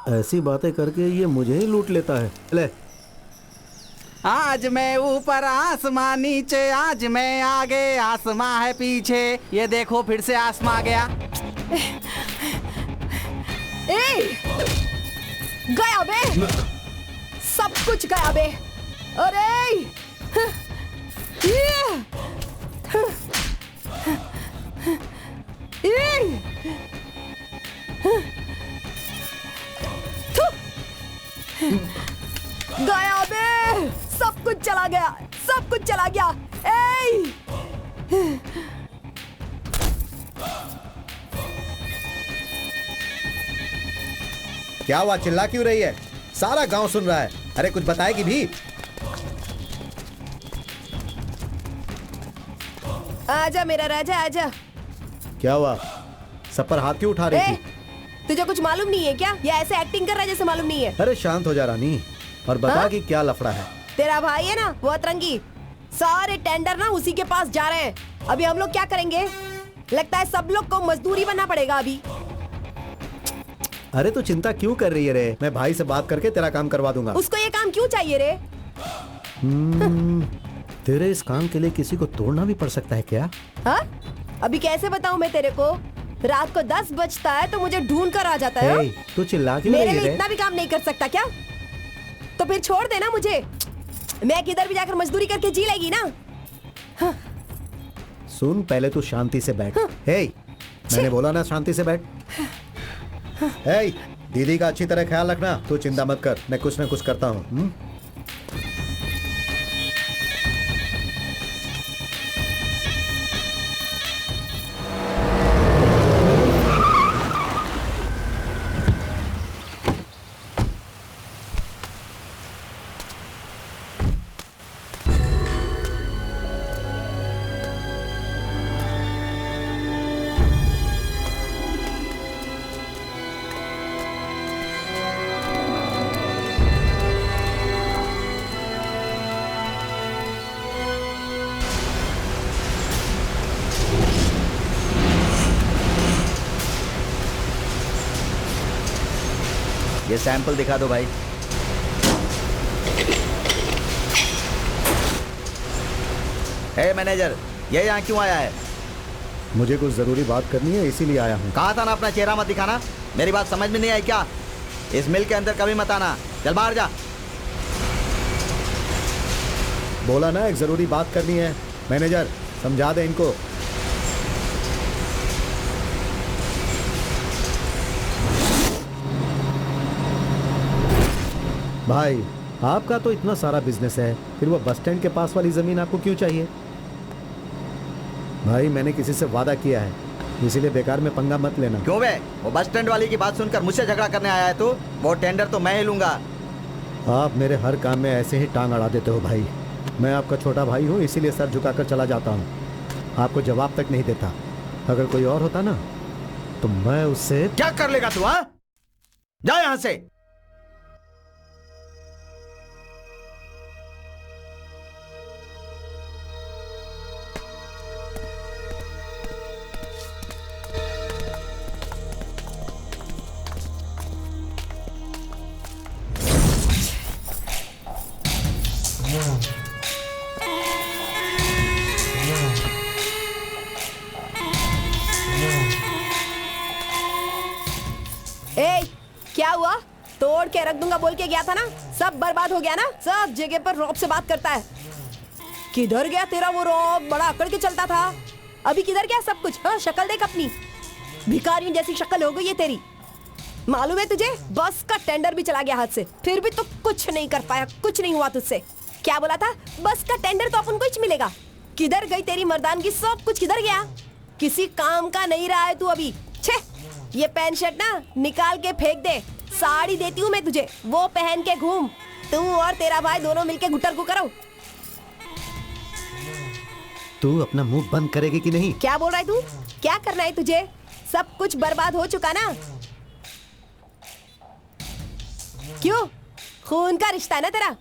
ऐसी बातें करके ये मुझे ही लूट लेता है। ले आज मैं ऊपर आसमां नीचे, आज मैं आगे आसमां है पीछे। ये देखो फिर से आसमां आ गया। ए! गया बे, सब कुछ गया बे। अरे ये! गया बे, सब कुछ चला गया, सब कुछ चला गया। ए! क्या हुआ, चिल्ला क्यों रही है? सारा गांव सुन रहा है। अरे कुछ बताएगी भी? आजा मेरा राजा आजा। क्या हुआ, सब पर हाथ क्यों उठा रही ए, थी? तुझे कुछ मालूम नहीं है क्या? या ऐसे एक्टिंग कर रहा है जैसे मालूम नहीं है? अरे शांत हो जा रानी और बता हाँ? कि क्या लफड़ा है। तेरा भाई है ना वो अतरंगी, सारे टेंडर ना उसी के पास जा रहे हैं। अभी हम लोग क्या करेंगे? लगता है सब लोग को मजदूरी बनना पड़ेगा अभी। अरे तू चिंता क्यों कर रही है रे? मैं भाई से बात करके तेरा काम करवा दूंगा। उसको ये काम क्यों चाहिए रे? तेरे इस काम के लिए किसी को तोड़ना भी पड़ सकता है क्या? हाँ? अभी कैसे बताऊं मैं तेरे को? रात को 10 बजता है तो मुझे ढूंढ कर आ जाता है। हे, तू चिल्ला क्यों मेरे रही है लिए रे? इतना भी काम नहीं कर सकता क्या? तो फिर छोड़ देना मुझे। मैं किधर भी जाकर मजदूरी करके जी लेगी ना। सुन, पहले तू शांति से बैठ। हे, मैंने बोला ना शांति से बैठ। हे, दीदी का अच्छी तरह ख्याल रखना। तू चिंता मत कर, मैं कुछ न कुछ करता हूँ। ये सैंपल दिखा दो भाई। हे मैनेजर, ये यहाँ क्यों आया है? मुझे कुछ जरूरी बात करनी है, इसीलिए आया हूँ। कहा था ना अपना चेहरा मत दिखाना। मेरी बात समझ में नहीं आई क्या? इस मिल के अंदर कभी मत आना। चल बाहर जा। बोला ना एक जरूरी बात करनी है। मैनेजर समझा दे इनको। भाई आपका तो इतना सारा बिजनेस है, फिर वो बस स्टैंड के पास वाली जमीन आपको क्यों चाहिए? भाई मैंने किसी से वादा किया है, इसीलिए बेकार में पंगा मत लेना। क्यों बे? वो बस स्टैंड वाली की बात सुनकर मुझसे झगड़ा करने आया है तू? वो टेंडर तो मैं ही लूंगा। आप मेरे हर काम में ऐसे ही टांग अड़ा देते हो भाई। मैं आपका छोटा भाई हूँ, इसीलिए सर झुकाकर चला जाता हूँ, आपको जवाब तक नहीं देता। अगर कोई और होता ना तो मैं उससे। क्या कर लेगा तू? हाँ, जा यहाँ से। ए, क्या हुआ? तोड़ के रख दूंगा बोल के गया था ना, सब बर्बाद हो गया ना। सब जगह पर रॉब से बात करता है। किधर गया तेरा वो रॉब? बड़ा अकड़ के चलता था, अभी किधर गया सब कुछ? हाँ, शक्ल देख अपनी, भिखारियों जैसी शक्ल हो गई है तेरी। मालूम है तुझे, बस का टेंडर भी चला गया हाथ से, फिर भी तो कुछ नहीं कर पाया, कुछ नहीं हुआ तुझसे। क्या बोला था? बस का टेंडर तो अपन को ही मिलेगा। किधर गई तेरी मर्दानगी? सब कुछ किधर गया? किसी काम का नहीं रहा है तू अभी। छे, ये पैंट शर्ट ना निकाल के फेंक दे। साड़ी देती हूँ मैं तुझे, वो पहन के घूम। तू और तेरा भाई दोनों मिलके गुटर को करो। तू अपना मुंह बंद करेगी कि नहीं? क्या बोल रहा है तू? क्या करना है तुझे? सब कुछ बर्बाद हो चुका ना। क्यों? खून का रिश्ता है ना तेरा।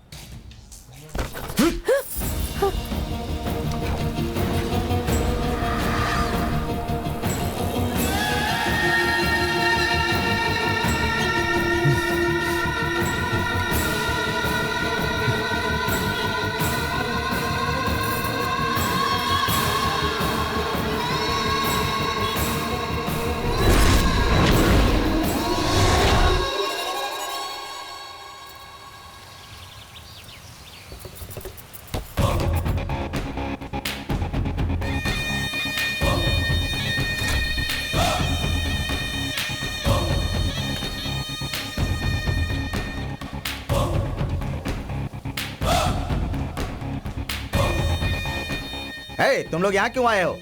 तुम लोग यहाँ क्यों आए हो?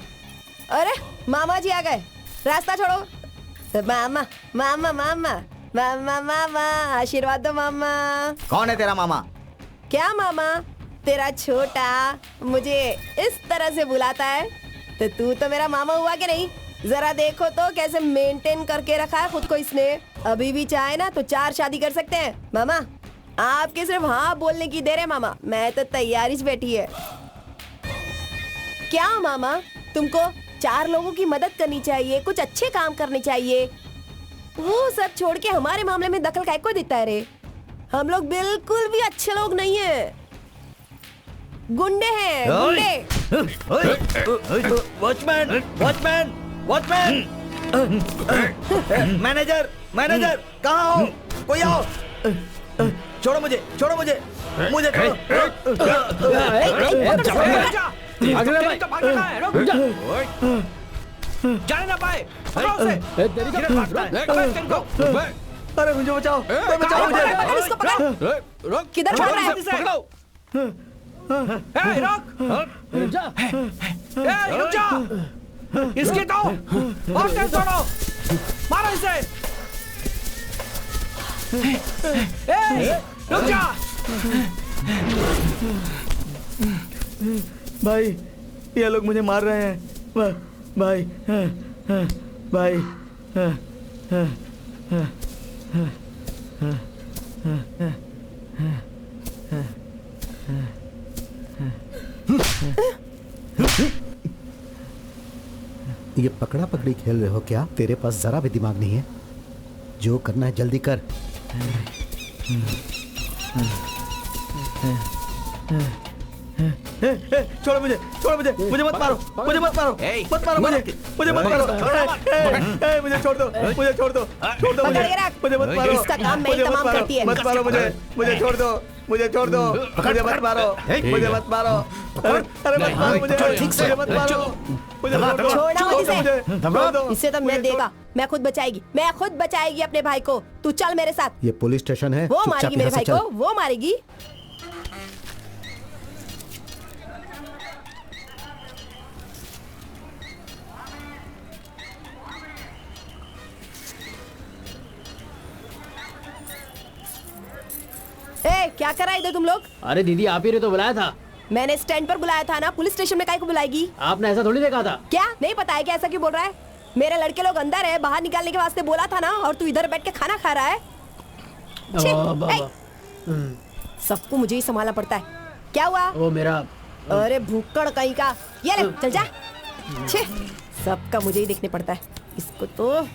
अरे मामा जी आ गए, रास्ता छोड़ो। मामा मामा मामा मामा मामा आशीर्वाद दो मामा। कौन है तेरा मामा? क्या मामा? तेरा छोटा मुझे इस तरह से बुलाता है तो तू तो मेरा मामा हुआ कि नहीं? जरा देखो तो कैसे मेंटेन करके रखा है खुद को इसने। अभी भी चाहे ना तो 4 शादी कर सकते हैं मामा। आपके सिर्फ हाँ बोलने की देर है मामा, मैं तो तैयारी से बैठी है। क्या मामा, तुमको 4 लोगों की मदद करनी चाहिए, कुछ अच्छे काम करने चाहिए। वो सब छोड़ के हमारे मामले में दखल काय को देता है रे? हम लोग बिल्कुल भी अच्छे लोग नहीं हैं, गुंडे हैं, गुंडे। Watchman, watchman, watchman! Manager, manager, कहाँ हो? कोई आओ! छोड़ो मुझे, छोड़ो मुझे, मुझे छोड़ो। जाने ना पाए। अरे मुझे बचाओ, बचाओ मुझे! पकड़ इसको, पकड़। किधर भाग रहा है? रुक जा! इसके तो और तेज छोड़ो, मारो इसे! रुक जा! भाई, ये लोग मुझे मार रहे हैं। भाई, भाई, ये पकड़ा पकड़ी खेल रहे हो क्या? तेरे पास जरा भी दिमाग नहीं है? जो करना है जल्दी कर। छोड़ो मुझे, छोड़ो मुझे, मुझे मत मारो, मुझे मत मारो, मत मारो मुझे, मुझे मत मारो, मुझे छोड़ दो, मुझे छोड़ दो, छोड़ दो मुझे, मुझे मत मारो, इसका काम मैं ही मुझे मत तमाम मारो, करती है। मत मारो मुझे, मुझे छोड़ दो, मुझे छोड़ दो, मुझे मत मारो, मुझे मत मारो, अरे मत मारो मुझे, मुझे मत मारो, मुझे छोड़ दो, छोड़ना मत इसे। छोड़ दो। इससे तो मैं देगा, मैं खुद बचाएगी, मैं खुद बचाएगी अपने भाई को। तू चल मेरे साथ। ये पुलिस स्टेशन है, वो चुपचाप मारेगी मेरे यहाँ से भाई चल। को, वो मारेगी। ए, क्या कर रहा इधर तुम लोग? अरे दीदी, आप ही ने तो बुलाया था। मैंने स्टैंड पर बुलाया था ना, पुलिस स्टेशन में काहे को बुलाएगी? आपने ऐसा थोड़ी देखा था। क्या नहीं पता है क्या? ऐसा क्यों बोल रहा है? मेरे लड़के लोग अंदर है, बाहर निकालने के वास्ते बोला था ना, और तू इधर बैठ के खाना खा रहा है। छी, सबको मुझे ही संभालना पड़ता है। क्या हुआ? वो मेरा अरे भूक्कड़ कहीं का, ये ले चल जा। छी, सबका मुझे ही देखने पड़ता है। इसको तो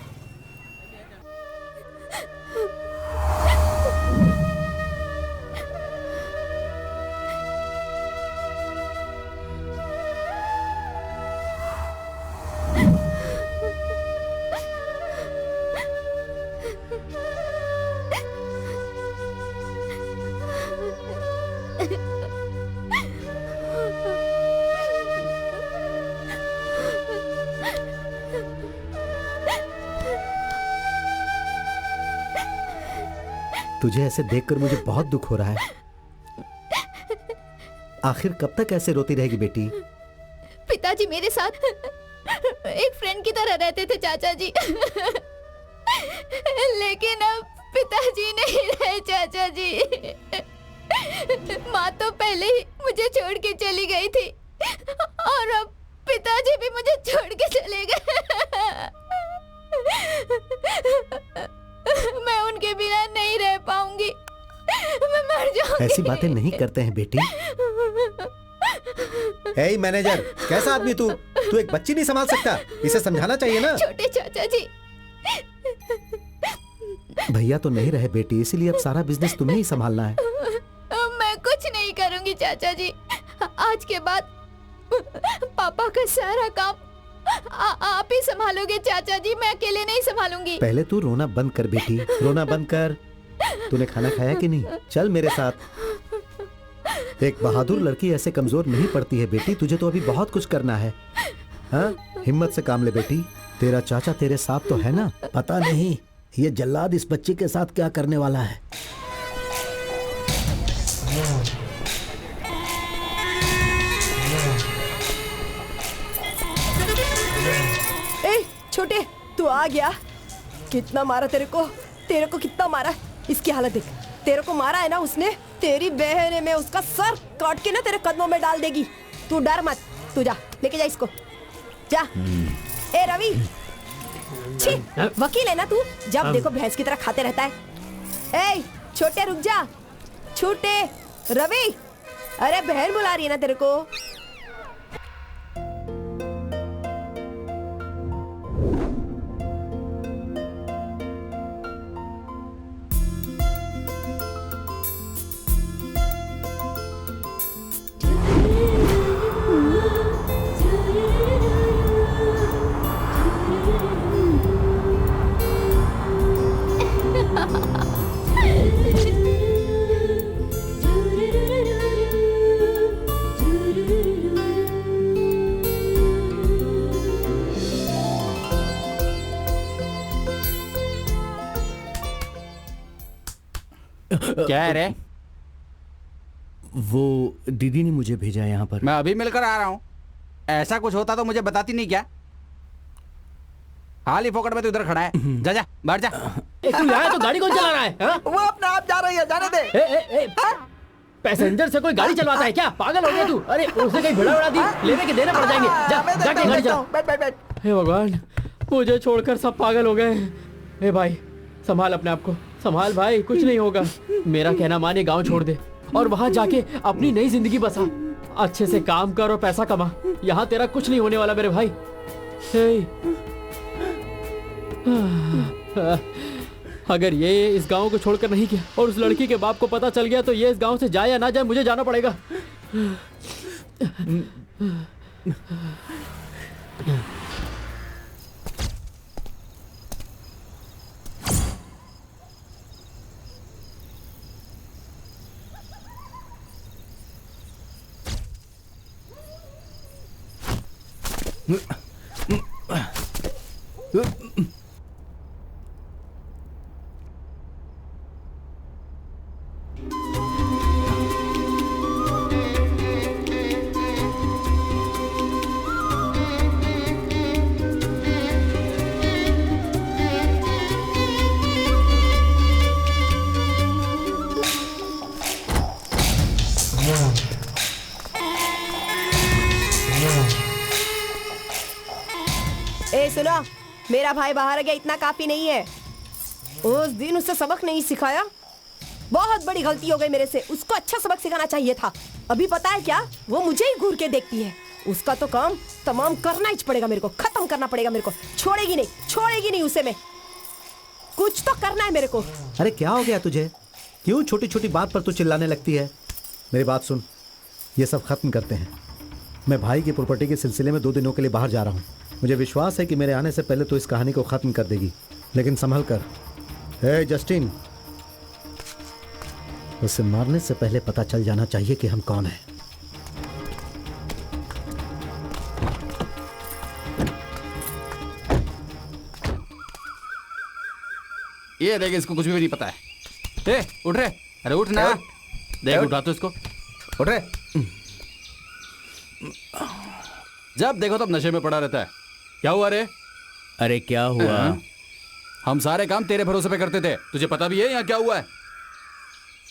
तुझे ऐसे देखकर मुझे बहुत दुख हो रहा है। आखिर कब तक ऐसे रोती रहेगी बेटी? पिताजी मेरे साथ एक फ्रेंड की तरह रहते थे चाचा जी, लेकिन अब पिताजी नहीं रहे चाचा जी। माँ तो पहले ही मुझे छोड़ के चली गई थी और अब पिताजी भी मुझे छोड़ के चले गए। मैं उनके बिना नहीं रह पाऊंगी, मैं मर जाऊंगी। ऐसी बातें नहीं करते हैं बेटी। ए मैनेजर, कैसा आदमी तू? तू एक बच्ची नहीं संभाल सकता? इसे समझाना चाहिए ना। छोटे चाचा जी, भैया तो नहीं रहे बेटी, इसीलिए अब सारा बिजनेस तुम्हें ही संभालना है। मैं कुछ नहीं करूंगी चाचा जी। आज के बाद पापा का सारा काम आप ही संभालोगे चाचा जी, मैं अकेले नहीं संभालूंगी। पहले तू रोना बंद कर बेटी, रोना बंद कर। तूने खाना खाया कि नहीं? चल मेरे साथ। एक बहादुर लड़की ऐसे कमजोर नहीं पड़ती है बेटी, तुझे तो अभी बहुत कुछ करना है। हाँ, हिम्मत से काम ले बेटी। तेरा चाचा तेरे साथ तो है ना? पता नहीं ये जल्लाद इस बच्चे के साथ क्या करने वाला है। छोटे तू आ गया। कितना मारा तेरे को कितना मारा। इसकी हालत देख। तेरे को मारा है ना उसने, तेरी बहन है, मैं उसका सर काट के ना तेरे कदमों में डाल देगी। तू डर मत, तू जा लेके जा इसको, जा। ए रवि, छी, वकील है ना तू, जब देखो भैंस की तरह खाते रहता है। ए छोटे रुक जा। छोटे, रवि, अरे बहन बुला रही है ना तेरे को। क्या है रे? वो दीदी ने मुझे भेजा है यहाँ पर। मैं अभी मिलकर आ रहा हूँ। ऐसा कुछ होता तो मुझे बताती नहीं क्या? हाल ही फोकट में तो उधर खड़ा है। जा जा बैठ जा। तू यहाँ है तो गाड़ी कौन चला रहा है? हाँ? वो अपने आप जा रही है, जाने दे। पैसेंजर से कोई गाड़ी चलवाता है क्या? पागल हो गया तू? अरे उसने कहीं भिड़ा उड़ा दी, लेने के देने पड़ जाएंगे। जा जाके गाड़ी चला। बैठ बैठ बैठ। हे भगवान, मुझे छोड़कर सब पागल हो गए। हे भाई संभाल अपने आप को, संभाल भाई, कुछ नहीं होगा। मेरा कहना मान, ये गांव छोड़ दे और वहां जाके अपनी नई जिंदगी बसा। अच्छे से काम कर और पैसा कमा। यहाँ तेरा कुछ नहीं होने वाला मेरे भाई। अगर ये इस गांव को छोड़कर नहीं गया और उस लड़की के बाप को पता चल गया तो ये इस गांव से जाए या ना जाए, मुझे जाना पड़ेगा। सुनो, मेरा भाई बाहर गया, इतना काफी नहीं है। उस दिन उससे सबक नहीं सिखाया, बहुत बड़ी गलती हो गई मेरे से। उसको अच्छा सबक सिखाना चाहिए था। अभी पता है क्या, वो मुझे ही घूर के देखती है। उसका तो काम तमाम करना ही पड़ेगा मेरे को, खत्म करना पड़ेगा मेरे को। छोड़ेगी नहीं उसे। मैं कुछ तो करना है मेरे को। अरे क्या हो गया तुझे? क्यों छोटी छोटी बात पर तू चिल्लाने लगती है? मेरी बात सुन, ये सब खत्म करते हैं। मैं भाई की प्रॉपर्टी के सिलसिले में 2 दिनों के लिए बाहर जा रहा हूँ। मुझे विश्वास है कि मेरे आने से पहले तो इस कहानी को खत्म कर देगी, लेकिन संभल कर। हे जस्टिन, उसे मारने से पहले पता चल जाना चाहिए कि हम कौन हैं। ये देख, इसको कुछ भी नहीं पता है। ए, उठ रे। अरे उठ ना। देख उठा तो इसको। उठ रे। जब देखो तब नशे में पड़ा रहता है। क्या हुआ रे? अरे क्या हुआ? हम सारे काम तेरे भरोसे पे करते थे। तुझे पता भी है यहाँ क्या हुआ है?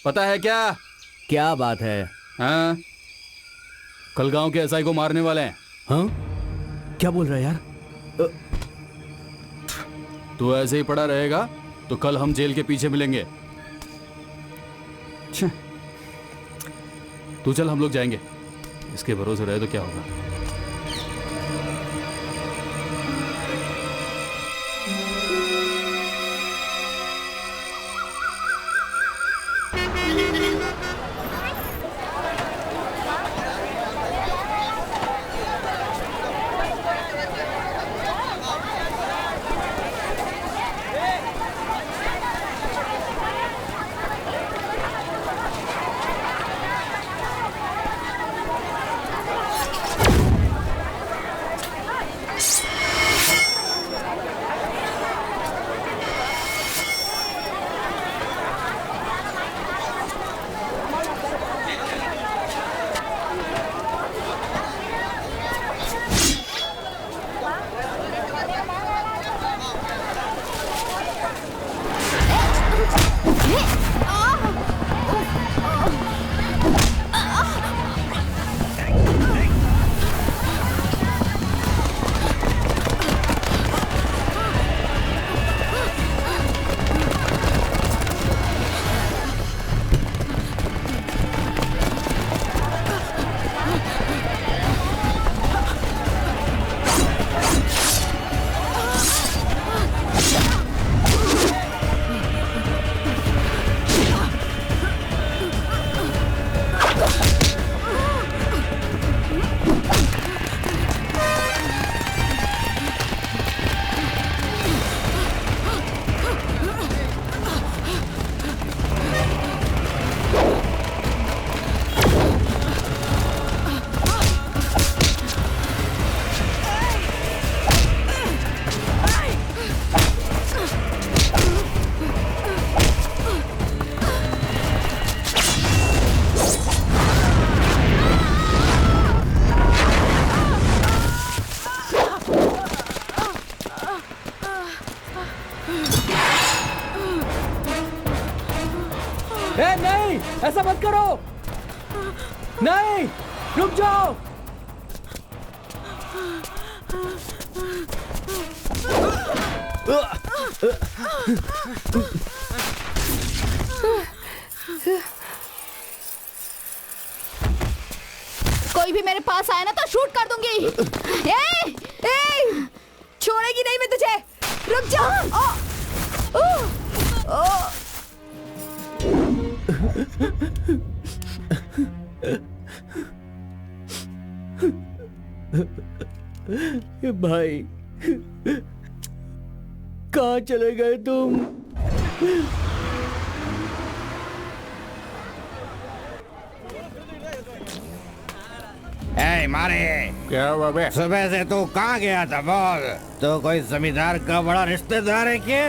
पता है क्या? क्या बात है? हाँ, कल गांव के एसआई को मारने वाले हैं। हाँ? क्या बोल रहा है यार? तू ऐसे ही पड़ा रहेगा तो कल हम जेल के पीछे मिलेंगे। तू चल, हम लोग जाएंगे। इसके भरोसे रहे तो क्या होगा। ए नहीं, ऐसा मत करो। नहीं, रुक जाओ। कोई भी मेरे पास आया ना तो शूट कर दूंगी। ए, ए, छोड़ेगी नहीं मैं तुझे। रुक जा। भाई, कहाँ चले गए तुम? ए मारे, क्या हुआ बे? सुबह से तू कहाँ गया था बोल? तो कोई जमींदार का बड़ा रिश्तेदार है क्या?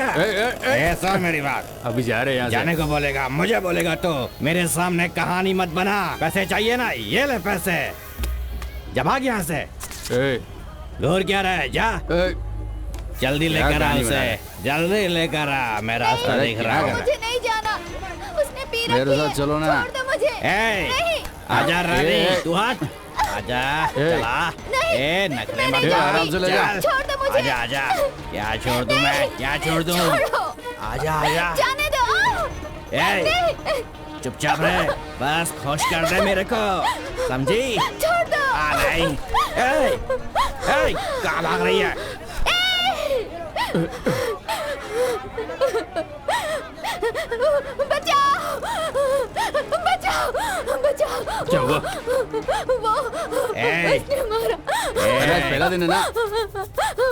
ऐसा मेरी बात। अभी जा रहे हैं यहाँ से। जाने को बोलेगा, मुझे बोलेगा तो मेरे सामने कहानी मत बना। पैसे चाहिए ना, ये ले पैसे। जब भाग यहाँ से। घूर क्या रहा है, जा जल्दी लेकर आ उसे, जल्दी लेकर आ। मैं रास्ता देख रहा हूँ। मुझे नहीं जाना, उसने पी रखी है। मेरे साथ चलो ना। छोड़ दो मुझे। नहीं। आजा रानी, तू हट। आजा, चला। ए नखरे मत कर। छोड़ दो मुझे। आजा आजा। क्या छोड़ दूं मैं, क्या छोड़ दूं? आजा आजा। जाने दो। ए चुपचाप रहे, बस खुश कर दे मेरे को, समझी? छोड़ दो। नहीं। ए कहाँ भाग रही है? बचाओ, बचाओ, बचाओ। क्या हुआ? वो उसने मारा। पहला दिन है ना?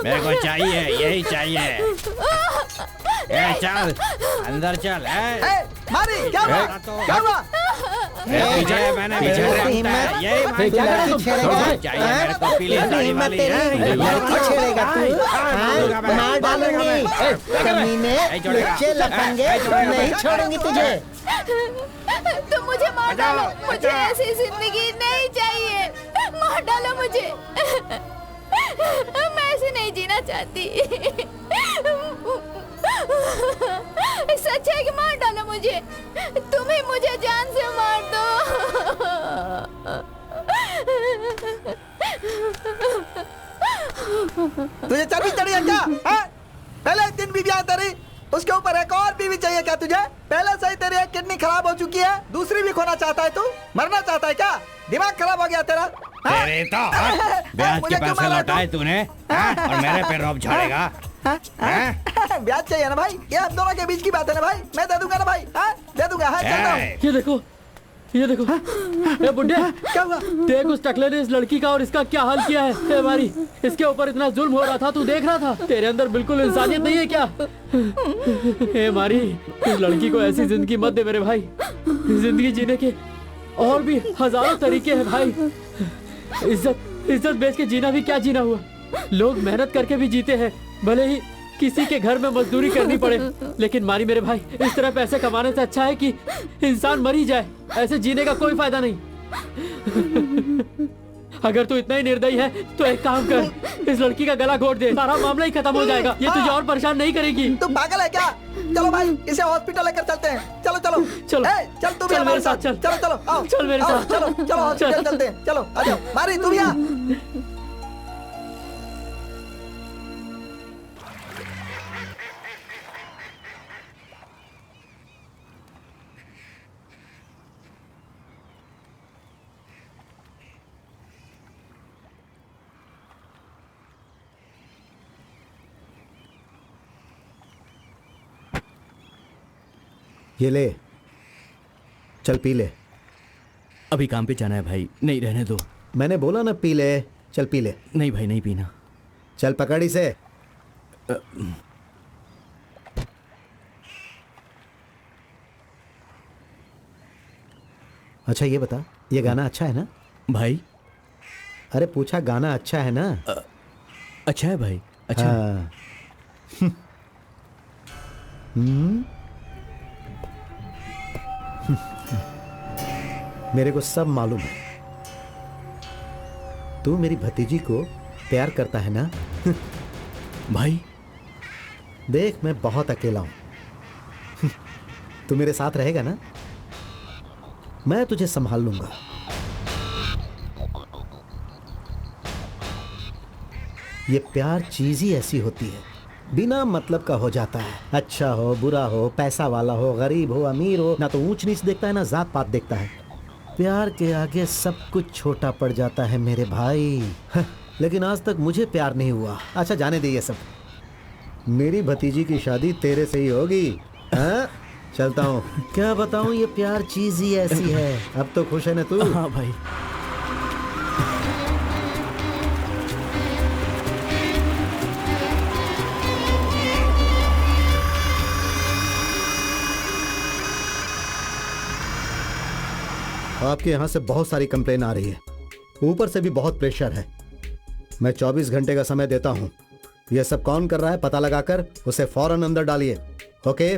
मेरे को चाहिए, यही चाहिए। चल अंदर चल। मारी क्या हुआ? क्या हुआ? पीछे मैंने यही चाहिए मेरे को, पीली साड़ी वाली है। छेड़ेगा तू? मार डालूंगी कमीने, बच्चे लपेंगे, नहीं छोड़ूंगी तुझे। तुम मुझे मार डालो, मुझे ऐसी जिंदगी नहीं चाहिए। मार डालो मुझे, मैं ऐसे नहीं जीना चाहती। सच है कि मार डालो मुझे, तुम ही मुझे जान से मार दो। तुझे चर्बी चढ़ी है क्या? हाँ? पहले 3 बीवियां तेरी, उसके ऊपर एक और बीवी चाहिए क्या तुझे? पहले से ही तेरी एक किडनी खराब हो चुकी है, दूसरी भी खोना चाहता है तू? मरना चाहता है क्या? दिमाग खराब हो गया तेरा? तेरे तो ब्याज के पैसे लौटाए तूने, और मेरे पे रोब झाड़ेगा? ब्याज चाहिए ना भाई, ये हम दोनों के बीच की बात है ना भाई। मैं दे दूंगा ना भाई, दे दूंगा। ये देखो, ये देखो। ए बुड्ढे, क्या हुआ? देख उस टकले ने इस लड़की का और इसका क्या हाल किया है। ए मारी, इसके ऊपर इतना जुल्म हो रहा था, तू देख रहा था? तेरे अंदर बिल्कुल इंसानियत नहीं है क्या? ए मारी, इस लड़की को ऐसी जिंदगी मत दे मेरे भाई। जिंदगी जीने के और भी हजारों तरीके हैं भाई। इज्जत बेच के जीना भी क्या जीना हुआ। लोग मेहनत करके भी जीते हैं, भले ही किसी के घर में मजदूरी करनी पड़े। लेकिन मारी मेरे भाई, इस तरह पैसे कमाने से अच्छा है कि इंसान मर ही जाए। ऐसे जीने का कोई फायदा नहीं। अगर तू इतना ही निर्दयी है तो एक काम कर, इस लड़की का गला घोट दे, सारा मामला ही खत्म हो जाएगा। ये तुझे और परेशान नहीं करेगी। तू पागल है क्या? चलो भाई, इसे हॉस्पिटल लेकर चलते हैं। चलो चलो चलो। चल तू भी हमारे साथ। चलो चलो आओ, चल मेरे साथ। चलो चलो हॉस्पिटल चलते हैं। चलो आ जाओ। मारी तू भी आ। ये ले, चल पी ले। अभी काम पे जाना है भाई, नहीं रहने दो। मैंने बोला ना पी ले, चल पी ले। नहीं भाई, नहीं पीना। चल पकड़ इसे। अच्छा ये बता, ये गाना अच्छा है ना भाई? अरे पूछा, गाना अच्छा है ना? अच्छा है भाई, अच्छा है। मेरे को सब मालूम है। तू मेरी भतीजी को प्यार करता है ना? भाई देख, मैं बहुत अकेला हूं। तू मेरे साथ रहेगा ना? मैं तुझे संभाल लूंगा। ये प्यार चीज ही ऐसी होती है, बिना मतलब का हो जाता है। अच्छा हो बुरा हो, पैसा वाला हो गरीब हो अमीर हो, ना तो ऊंच नीच देखता है ना जात पात देखता है। प्यार के आगे सब कुछ छोटा पड़ जाता है मेरे भाई। लेकिन आज तक मुझे प्यार नहीं हुआ। अच्छा जाने दे ये सब, मेरी भतीजी की शादी तेरे से ही होगी। हाँ चलता हूँ। क्या बताऊँ, ये प्यार चीज ही ऐसी है। अब तो खुश है ना तू? हाँ भाई। आपके यहाँ से बहुत सारी कंप्लेन आ रही है, ऊपर से भी बहुत प्रेशर है। मैं 24 घंटे का समय देता हूँ। यह सब कौन कर रहा है पता लगाकर उसे फौरन अंदर डालिए। ओके?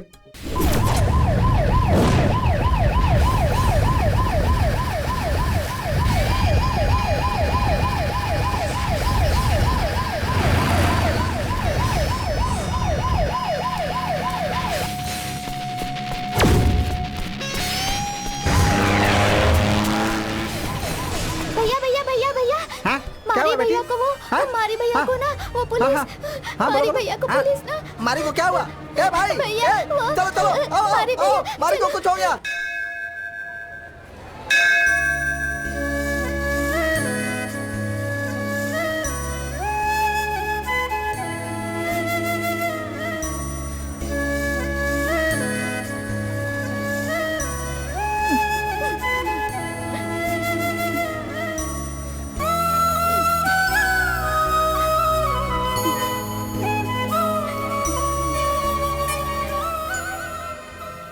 मारी भैया को वो, मारी भैया को ना वो पुलिस, मारी भैया को पुलिस ना। मारी को क्या हुआ? ए भाई, भैया, चलो चलो, आओ, मारी आओ, भैया, मारी को कुछ हो गया।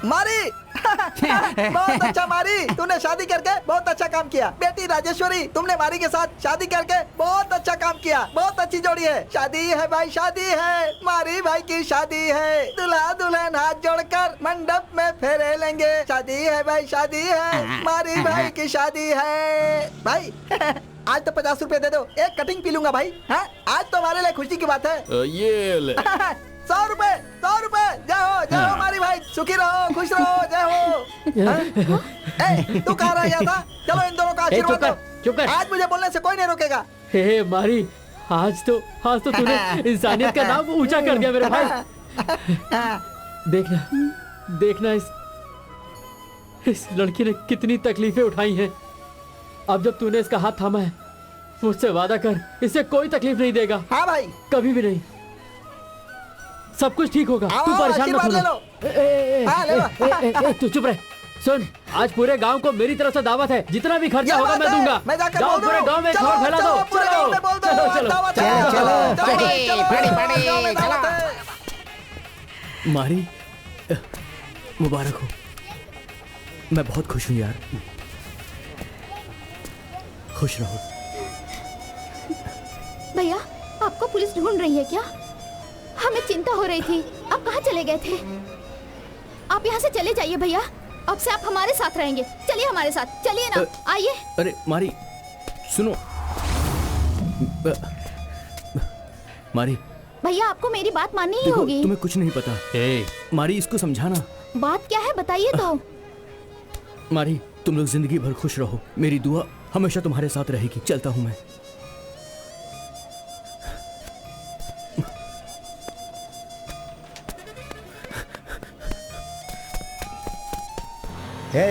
मारी बहुत अच्छा मारी, तूने शादी करके बहुत अच्छा काम किया। बेटी राजेश्वरी, तुमने मारी के साथ शादी करके बहुत अच्छा काम किया। बहुत अच्छी जोड़ी है। शादी है भाई, शादी है। मारी भाई की शादी है। दूल्हा दुल्हन हाथ जोड़कर मंडप में फेरे लेंगे। शादी है भाई, शादी है। मारी भाई की शादी है। भाई आज तो 50 रुपए दे दो, एक कटिंग पी लूंगा भाई। हाँ आज तो हमारे लिए खुशी की बात है। ये ले 100 रुपए, 100 रुपए। जय हो, जय हो मारी भाई, सुखी रहो, खुश रहो, जय हो। ए, तू कहाँ रह गया था? चलो इन दोनों का आशीर्वाद दो। चुप कर। आज मुझे बोलने से कोई नहीं रोकेगा। हे मारी, आज तो तूने इंसानियत का नाम ऊंचा कर दिया मेरे भाई। देखना इस लड़की ने कितनी तकलीफें उठाई हैं। अब जब तूने इसका हाथ थामा है, मुझसे वादा कर इसे कोई तकलीफ नहीं देगा। हाँ भाई, कभी भी नहीं। सब कुछ ठीक होगा, तू परेशान मत होना। तू चुप रह। सुन, आज पूरे गांव को मेरी तरफ से दावत है। जितना भी खर्चा होगा मैं दूंगा। मैं जाकर जाओ पूरे गांव में खबर फैला दो। चलो। मारी मुबारक हो। मैं बहुत खुश हूँ यार। खुश रहो। भैया, आपको पुलिस ढूंढ रही है क्या? हमें चिंता हो रही थी। आप कहाँ चले गए थे? आप यहाँ से चले जाइए भैया। अब से आप हमारे साथ रहेंगे। चलिए हमारे साथ, चलिए ना, आइए। अरे मारी सुनो। मारी भैया, आपको मेरी बात माननी ही होगी। तुम्हें कुछ नहीं पता। मारी इसको समझाना। बात क्या है बताइए तो। मारी, तुम लोग जिंदगी भर खुश रहो। मेरी दुआ हमेशा तुम्हारे साथ रहेगी। चलता हूँ मैं।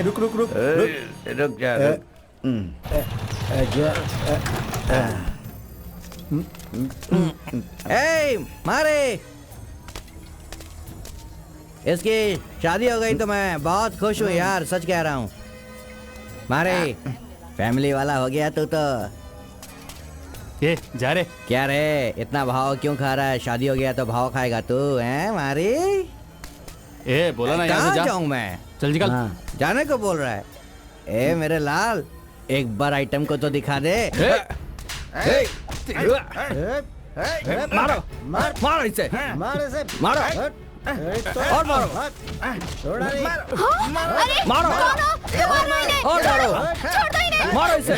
रुक रुक रुक रुक जा। मारे, इसकी शादी हो गई तो मैं बहुत खुश हूँ यार, सच कह रहा हूँ। मारे फैमिली वाला हो गया तू तो। ये जा रे। क्या रे, इतना भाव क्यों खा रहा है? शादी हो गया तो भाव खाएगा तू, हैं मारे? ए बोला ना यहाँ से जा। जाऊँ मैं? चल निकल। जाने को बोल रहा है? ए मेरे लाल, एक बार आइटम को तो दिखा दे। मारो मारो इसे, मारो और मारो, अरे मारो और मारो, छोड़ दो इन्हें। मारो इसे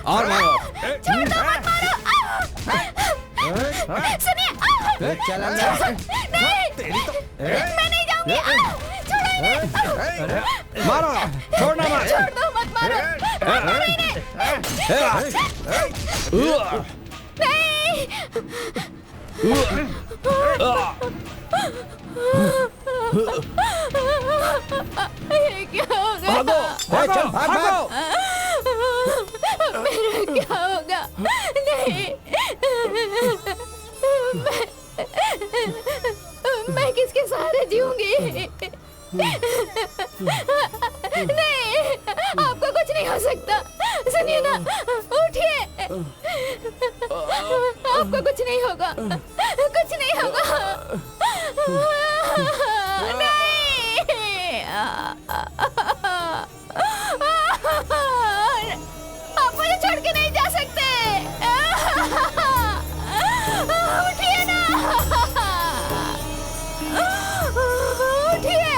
और मारो। छोड़ दो, मत मारो। सुनिए, नहीं, मैं नहीं जाऊंगी। छोड़ो मारो, छोड़ना मत। छोड़ दो, मत मारो। नहीं, ये क्या होगा? भागो, भागो, भागो। मेरा क्या होगा? नहीं, मैं किसके सहारे जीऊंगी? नहीं, आपको कुछ नहीं हो सकता। सुनिए ना, उठिए। आपको कुछ नहीं होगा, कुछ नहीं होगा। नहीं, आप मुझे छोड़ के नहीं जा सकते। उठिए ना, उठिए।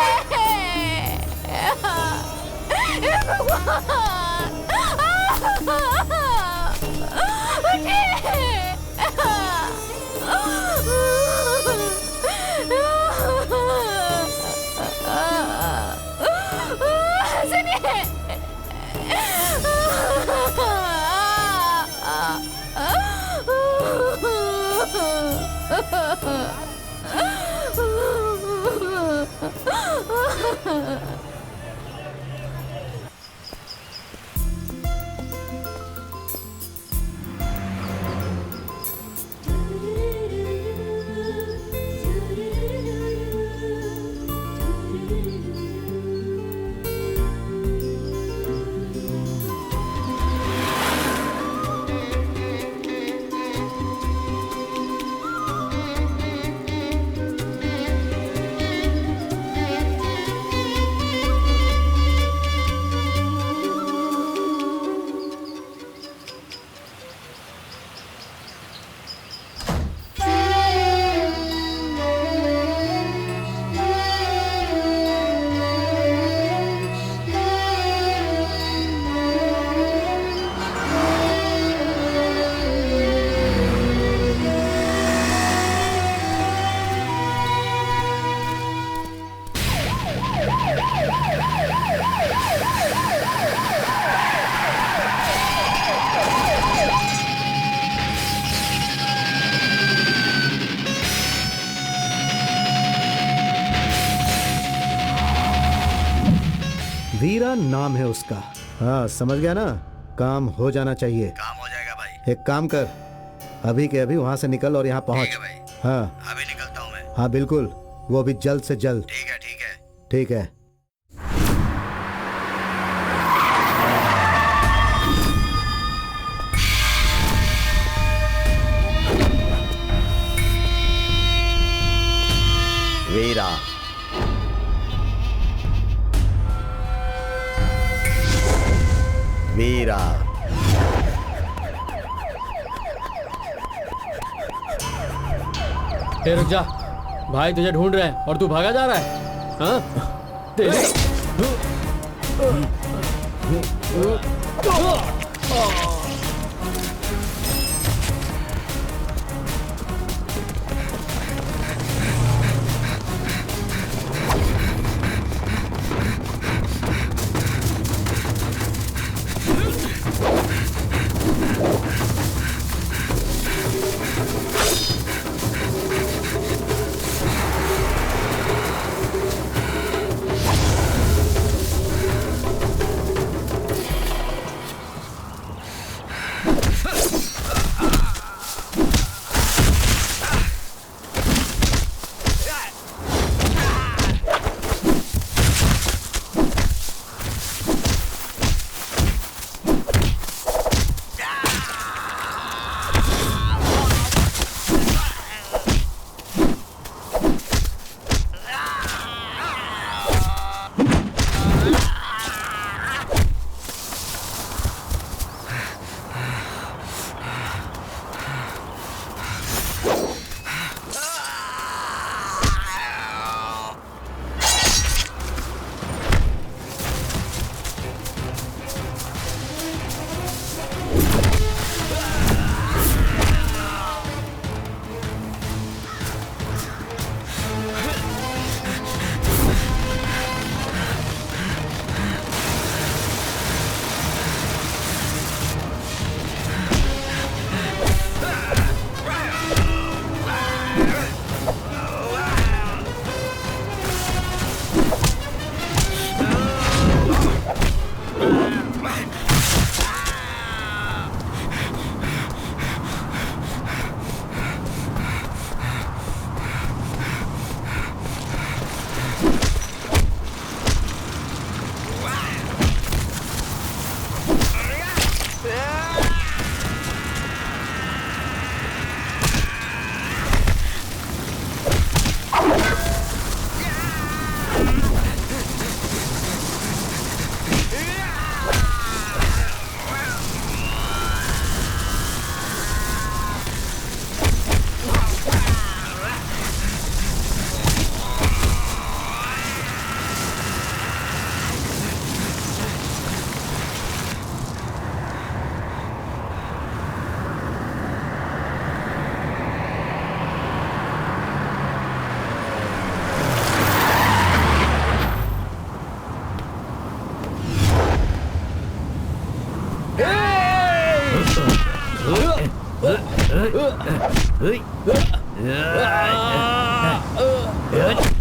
वीरा नाम है उसका। हाँ समझ गया ना, काम हो जाना चाहिए। काम हो जाएगा भाई। एक काम कर, अभी के अभी वहाँ से निकल और यहाँ पहुँच। ठीक है भाई। हाँ अभी निकलता हूँ मैं। हाँ बिल्कुल, वो भी जल्द से जल्द। ठीक है, ठीक है। ठीक है। वीरा, वीरा, ए, रुक जा। भाई तुझे ढूंढ रहे हैं और तू भागा जा रहा है। हाँ तेरी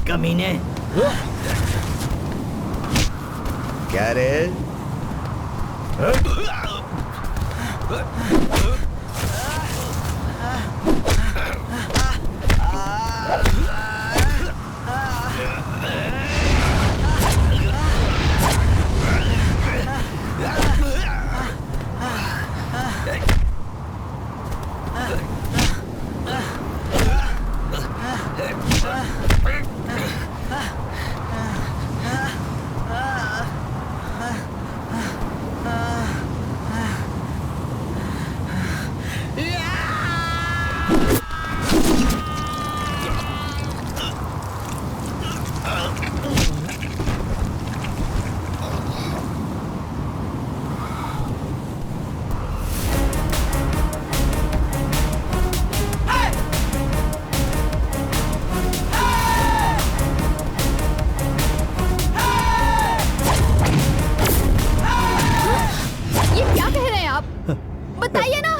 कमीने। क्या रे? ये क्या कह रहे हैं आप? बताइए ना।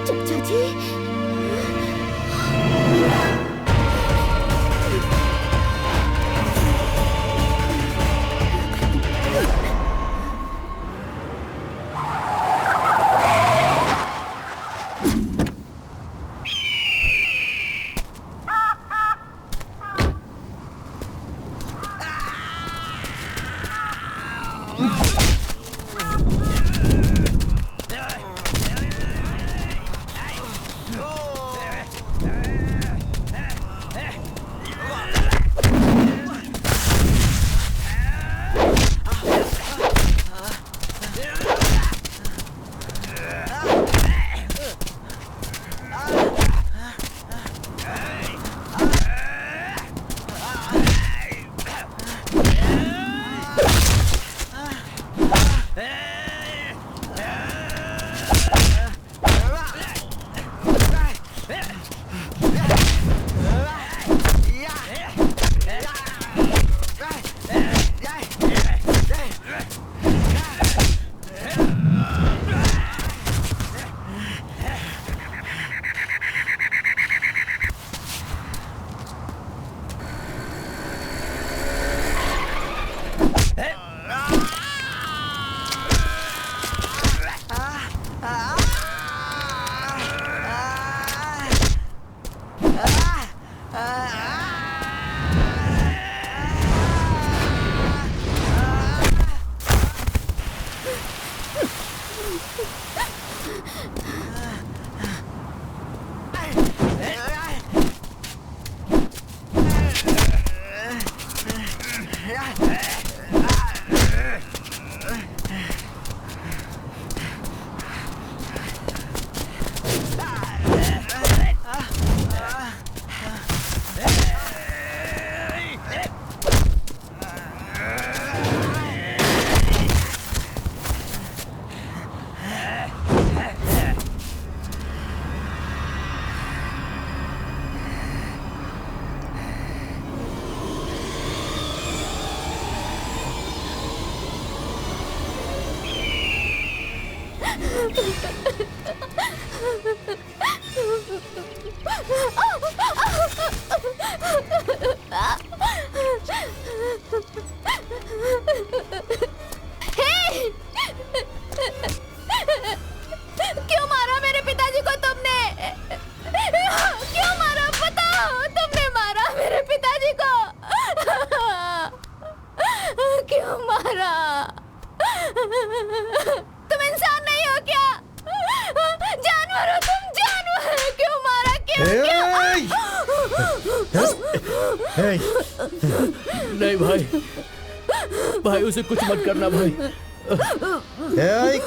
चाचा जी। क्यों मारा मेरे पिताजी को तुमने? क्यों मारा? बताओ, तुमने मारा मेरे पिताजी को। क्यों मारा? तुम इंसान नहीं हो क्या? जानवर हो तुम, जानवर। क्यों मारा? नहीं भाई, भाई उसे कुछ मत करना भाई।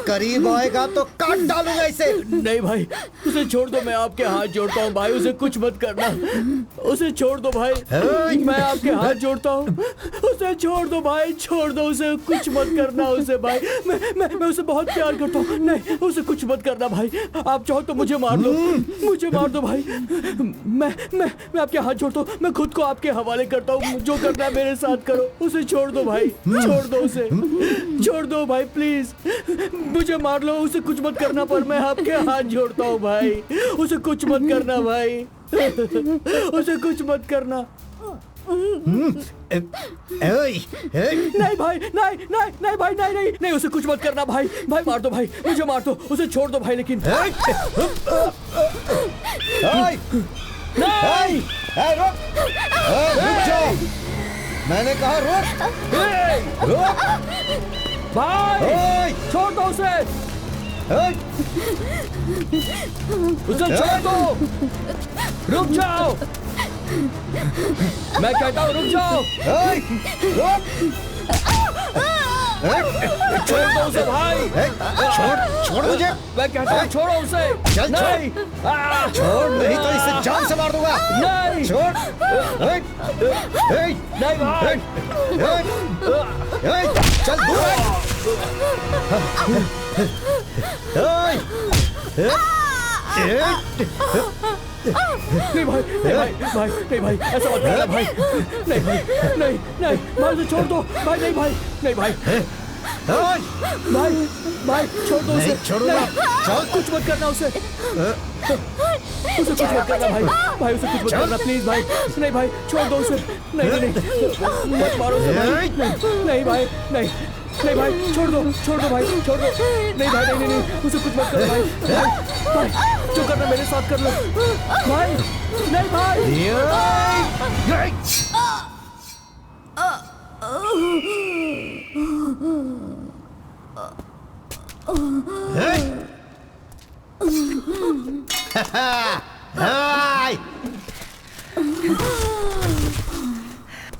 करीब आएगा तो काट डालूंगा इसे। नहीं भाई, उसे छोड़ दो, मैं आपके हाथ जोड़ता हूँ भाई, उसे कुछ मत करना, उसे छोड़ दो भाई, मैं आपके हाथ जोड़ता हूँ, उसे छोड़ दो भाई, छोड़ दो उसे, कुछ मत करना उसे भाई, मैं उसे बहुत प्यार करता हूँ, नहीं उसे कुछ मत करना भाई, आप चाहो तो मुझे मार दो, मुझे मार दो भाई, मैं आपके हाथ जोड़ता हूँ, मैं खुद को आपके हवाले करता हूँ, जो करना है मेरे साथ करो, उसे छोड़ दो भाई, छोड़ दो उसे, छोड़ दो भाई प्लीज, मुझे मार लो, उसे कुछ मत करना, पर मैं आपके हाथ जोड़ता हूँ भाई, उसे कुछ मत करना भाई, उसे कुछ मत करना। नहीं भाई, नहीं भाई, नहीं उसे कुछ मत करना भाई, मार दो भाई, मुझे मार दो, उसे छोड़ दो भाई, लेकिन नहीं, रुक जाओ, मैंने कहा रुक भाई, छोड़ दो उसे छोड़ दो, रुक जाओ, मैं कहता हूँ रुक जाओ, छोड़ दो उसे भाई, छोड़ मुझे, मैं कहता हूँ छोड़ो उसे, चल नहीं, छोड़, नहीं तो इसे जान से मार दूंगा, नहीं, छोड़, नहीं भाई, चल दूर, नहीं भाई, नहीं भाई, ऐसा मत करना भाई, नहीं भाई, नहीं भाई, उसे छोड़ दो भाई, नहीं भाई, भाई छोड़ दो उसे, कुछ मत करना उसे कुछ मत करना भाई, उसे कुछ मत करना प्लीज भाई, नहीं भाई, छोड़ दो उसे, नहीं मत मारो उसे भाई, नहीं भाई, नहीं भाई, छोड़ दो भाई, छोड़ दो, नहीं भाई, नहीं उसे कुछ मत करो भाई, जो करना मेरे साथ कर लो भाई, नहीं भाई,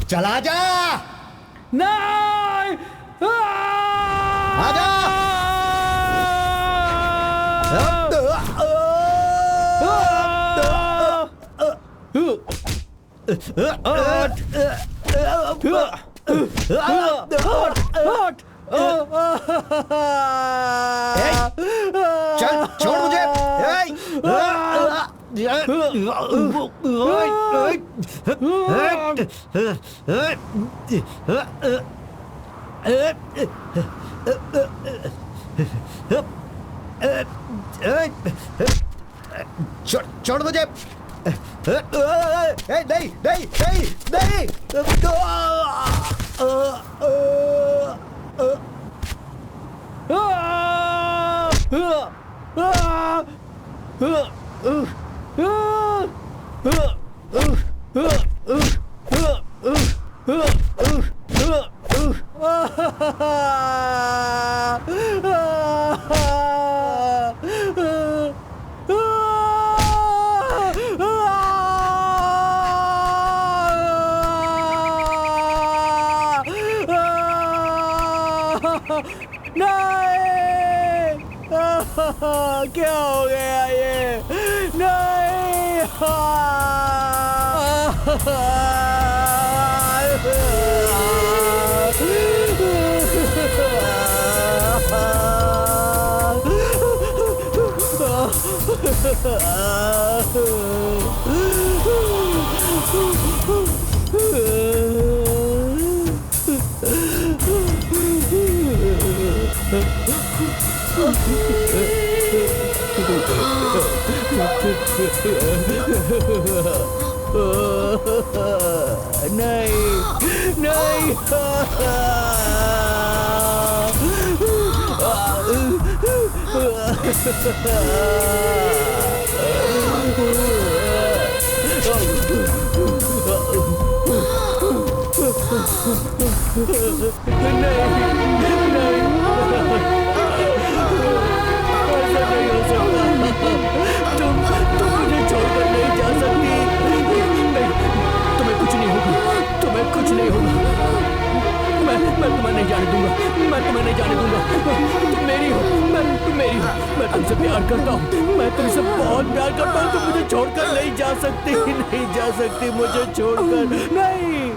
चला जा, नहीं, आजा, चल छोड़ मुझे, छोड़ मुझे, नहीं, क्या हो गया ये, नहीं, मैं तुम्हें नहीं जाने दूंगा, मैं तुम्हें नहीं जाने दूंगा। तुमसे प्यार करता हूँ, मैं तुमसे बहुत प्यार करता हूँ। तुम मुझे छोड़कर नहीं जा सकती, नहीं जा सकती मुझे छोड़कर, नहीं।